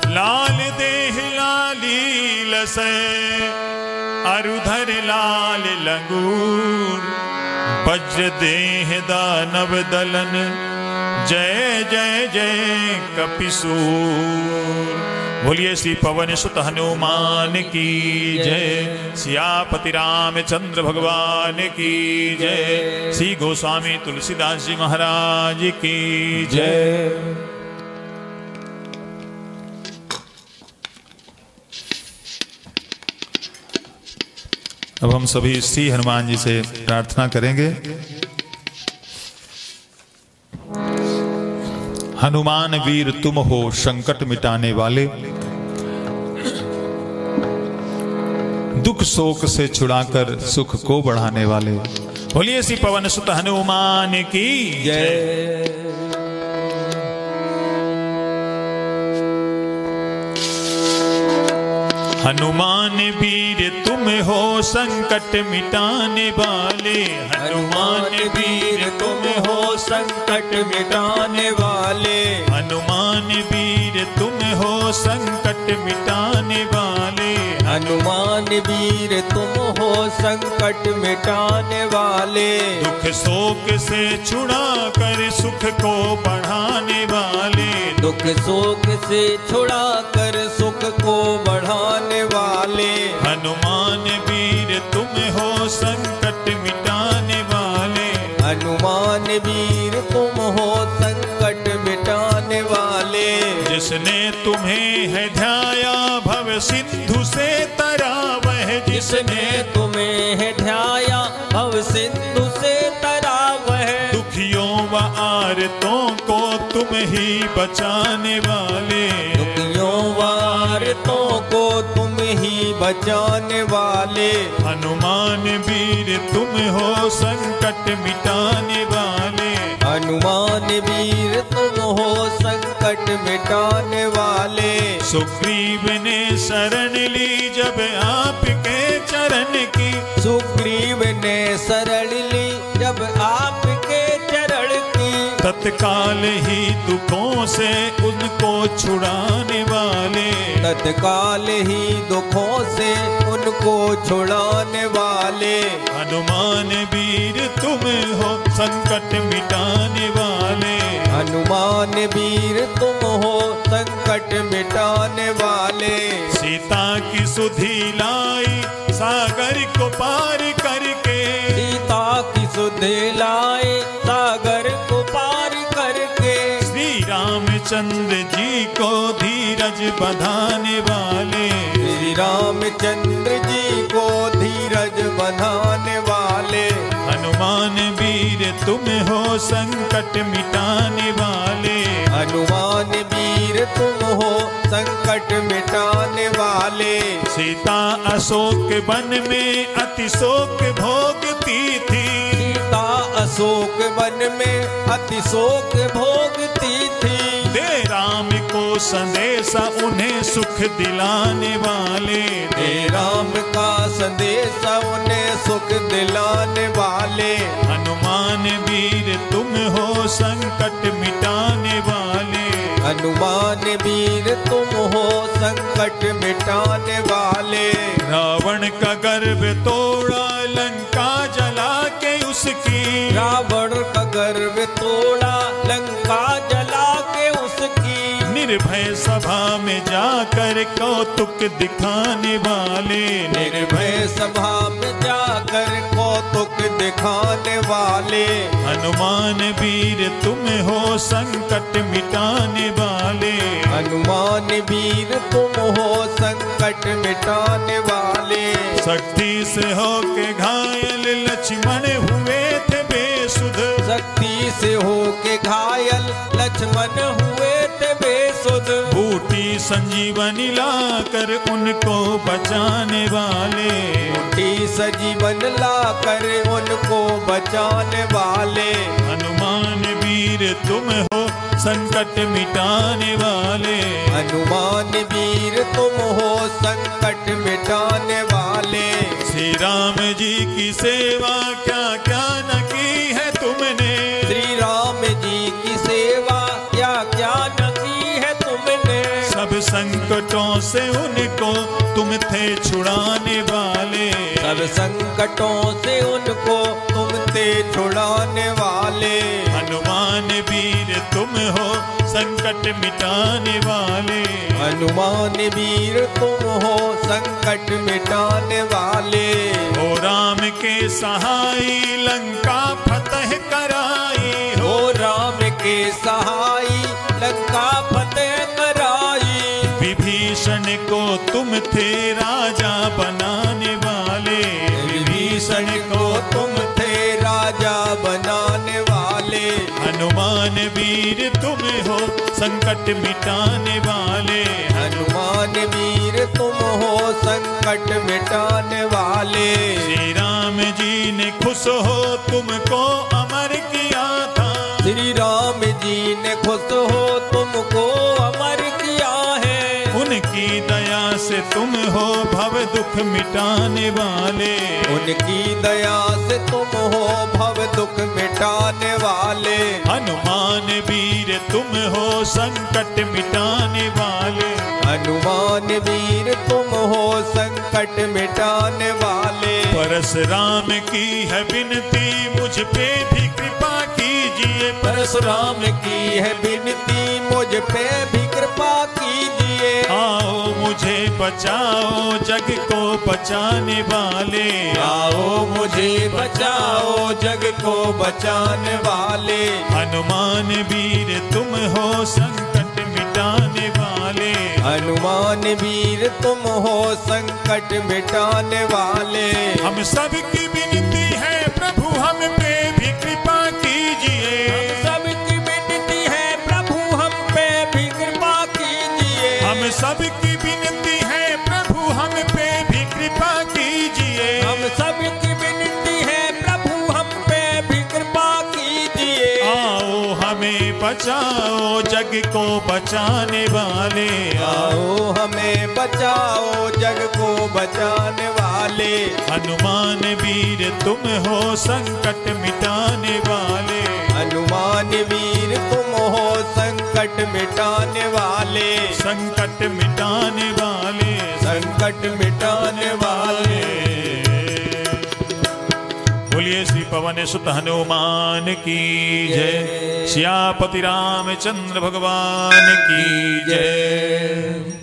लाल देह लाली लसै अरुधर लाल लंगूर। वज्र देह दानव दलन जय जय जय कपिसूर। बोलिए श्री पवन सुत हनुमान की जय। सियापति रामचंद्र भगवान की जय। श्री गोस्वामी तुलसीदास जी महाराज की जय। अब हम सभी श्री हनुमान जी से प्रार्थना करेंगे। हनुमान वीर तुम हो संकट मिटाने वाले। दुख शोक से छुड़ाकर सुख को बढ़ाने वाले। बोलिए श्री पवन सुत हनुमान की जय। हनुमान वीर तुम हो संकट मिटाने वाले। हनुमान वीर तुम हो संकट मिटाने वाले। हनुमान वीर तुम हो संकट मिटाने वाले। हनुमान वीर तुम हो संकट मिटाने वाले। दुख शोक से छुड़ा कर सुख को बढ़ाने वाले। दुख शोक से छुड़ा कर सुख को बढ़ाने वाले। हनुमान वीर तुम हो संकट मिटाने वाले। हनुमान वीर तुम हो संकट मिटाने वाले। जिसने तुम्हें है ध्याया भव सिंधु से तरा वह। जिसने तुम्हें है ध्याया भव सिंधु से तरा वह। दुखियों व आरतों को तुम ही बचाने वाले। दुखियों व आरतों को तुम ही बचाने वाले। हनुमान वीर तुम हो संकट मिटाने वाले। हनुमान वीर तुम हो संकट मिटाने वाले। सुग्रीव ने शरण ली जब आपके चरण की। सुग्रीव ने शरण ली जब आपके चरण की। तत्काल ही दुखों से उनको छुड़ाने वाले। तत्काल ही दुखों से उनको छुड़ाने वाले। हनुमान वीर तुम हो संकट मिटाने वाले। हनुमान वीर तुम हो संकट मिटाने वाले। सीता की सुधि लाई सागर को पार करके। सीता की सुधि लाई सागर को पार करके। श्री रामचंद्र जी को धीरज बंधाने वाले। श्री रामचंद्र जी को धीरज बंधाने वाले। हनुमान वीर तुम हो संकट मिटाने वाले। हनुमान वीर तुम हो संकट मिटाने वाले। सीता अशोक वन में अति शोक भोगती थी। सीता अशोक वन में अति शोक भोगती थी। दे राम को संदेशा उन्हें सुख दिलाने वाले। दे राम का संदेशा उन्हें सुख दिलाने वाले। हनुमान वीर तुम हो संकट मिटाने वाले। हनुमान वीर तुम हो संकट मिटाने वाले। रावण का गर्व तोड़ा लंका जला के उसकी। रावण का गर्व तोड़ा लंका जला के उसकी। निर्भय सभा में जाकर कौतुक दिखाने वाले, निर्भय सभा में जाकर कौतुक दिखाने वाले, हनुमान वीर तुम हो संकट मिटाने वाले, हनुमान वीर तुम हो संकट मिटाने वाले, शक्ति से होके घायल लक्ष्मण हुए थे बेसुध, शक्ति से होके घायल लक्ष्मण हुए थे बेसुध, बूटी संजीवनी लाकर उनको बचाने वाले, बूटी संजीवन लाकर उनको बचाने वाले, हनुमान वीर तुम हो संकट मिटाने वाले, हनुमान वीर तुम हो संकट मिटाने वाले, श्री राम जी की सेवा क्या क्या न की है तुमने, श्री राम जी की सेवा क्या क्या न की है तुमने, सब संकटों से उनको तुम थे छुड़ाने वाले, सब संकटों से उनको तुम थे छुड़ाने वाले, हनुमान वीर तुम हो संकट मिटाने वाले, हनुमान वीर तुम हो संकट मिटाने वाले, हो राम के सहाय लंका फतह कराई, हो राम के सहाय लंका फतेह कराई, विभीषण को तुम थे राजा बनाने वाले, विभीषण को तुम थे राजा बनाने वाले, हनुमान वीर तुम हो संकट मिटाने वाले, हनुमान वीर तुम हो संकट मिटाने वाले, श्री राम जी ने खुश हो तुमको अमर किया था, श्री राम जी ने खुश हो तुमको अमर किया है, उनकी दया से तुम हो भव दुख मिटाने वाले, उनकी दया से तुम हो भव दुख मिटाने वाले, हनुमान वीर तुम हो संकट मिटाने वाले, हनुमान वीर तुम हो संकट मिटाने वाले, परशुराम की है विनती मुझ पे भी कृपा कीजिए, परशुराम की है विनती मुझ पे भी कृपा कीजिए, आओ मुझे बचाओ जग को बचाने वाले, आओ मुझे बचाओ जग को बचाने वाले, हनुमान वीर तुम हो संकट मिटाने वाले, हनुमान वीर तुम हो संकट मिटाने वाले, हम सबकी विनती है प्रभु हम पे भी कृपा कीजिए, सबकी विनती है प्रभु हम पे भी कृपा कीजिए, हम सबकी विनती है प्रभु हम पे भी कृपा कीजिए, हम सबकी विनती है प्रभु हम पे भी कृपा कीजिए, आओ हमें बचाओ जग को बचाने वाले, आओ हमें बचाओ जग को बचाने वाले, हनुमान वीर तुम हो संकट मिटाने वाले, हनुमान वीर तुम हो संकट मिटाने वाले, संकट मिटाने वाले, संकट मिटाने वाले, बोलिए श्री पवन सुत हनुमान की जय, सियापति रामचंद्र भगवान की जय।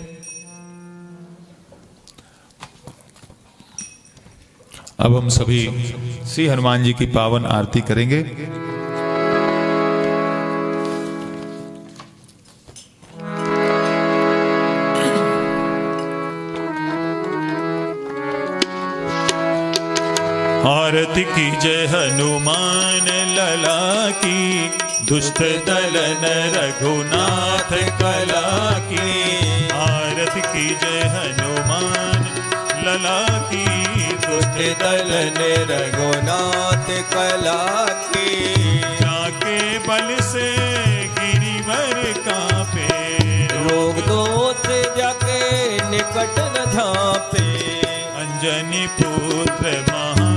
अब हम सभी श्री हनुमान जी की पावन आरती करेंगे। आरती की जय हनुमान लला की, दुष्ट दलन रघुनाथ कला की, आरती की जय हनुमान लला की, दुष्ट दलन रघुनाथ कला की, जाके बल से गिरिवर कांपे, रोग दोष जाके निकट न झांपे, अंजनी पुत्र महा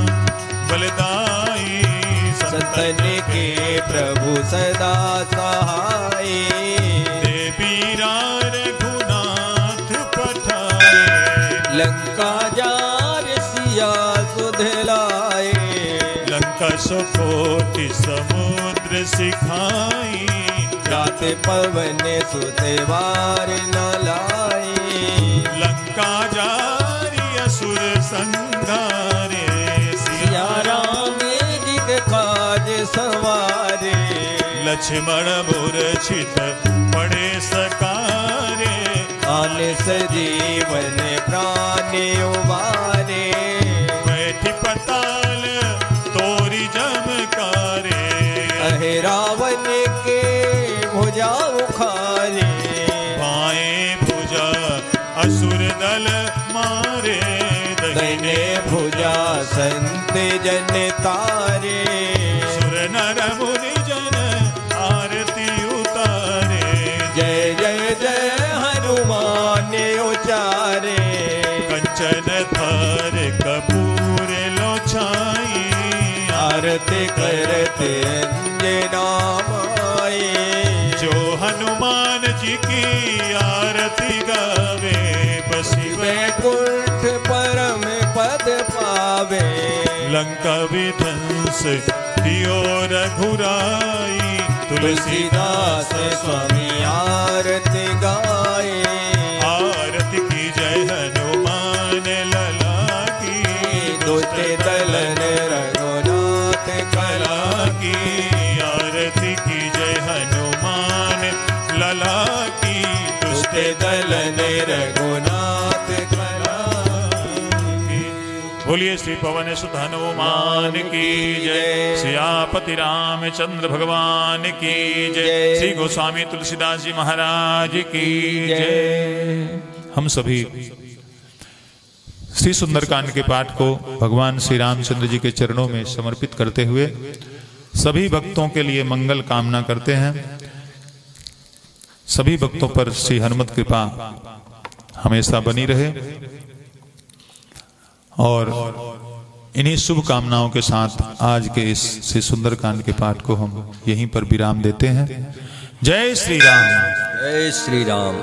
बलदाई, संतन के प्रभु सदा सहाय, देवी रघुनाथ पठाए, लंका जार सिया सुधलाए, लंका सो कोटि समुद्र सिखाई, जाते पवन सुतेवार न लाए। लंका जारी असुर संघारे, सिया राम जिग काज सवारे। लक्ष्मण मूर्छित पड़े सकारे, आन सजीवन प्राण उबारे। बैठी पताल तोरी जमकारे, अहे रावण के भुजा उखारे। बाएं भुजा असुर दल मारे, दहिने भुजा संत जन तारे। सुर नर मुनि जन आरती उतारे, जय जय जय हनुमान उचारे। कंचन थार कपूर लोछाई, आरती करते अंजना माए। जो हनुमान जी की आरती गावे, बसी वैकुंठ परम पद पावे। लंका विध्वंस दियो रघुराई, तुलसीदास स्वामी आरती गाए। आरती की जय हनुमान लला की, दुष्ट दलन रघुनाथ कला की। आरती की जय हनुमान लला की, दुष्ट दलन रघुनाथ कला की। बोलिए श्री पवन सुत हनुमान की जय। सियापति रामचंद्र भगवान की जय। श्री गोस्वामी तुलसीदास जी महाराज की जय। हम सभी श्री सुंदरकांड के पाठ को भगवान श्री रामचंद्र जी के चरणों में समर्पित करते हुए सभी भक्तों के लिए मंगल कामना करते हैं। सभी भक्तों पर श्री हनुमत कृपा हमेशा बनी रहे और इन्हीं शुभ कामनाओं के साथ आज के इस श्री सुंदरकांड के पाठ को हम यहीं पर विराम देते हैं। जय श्री राम। जय श्री राम।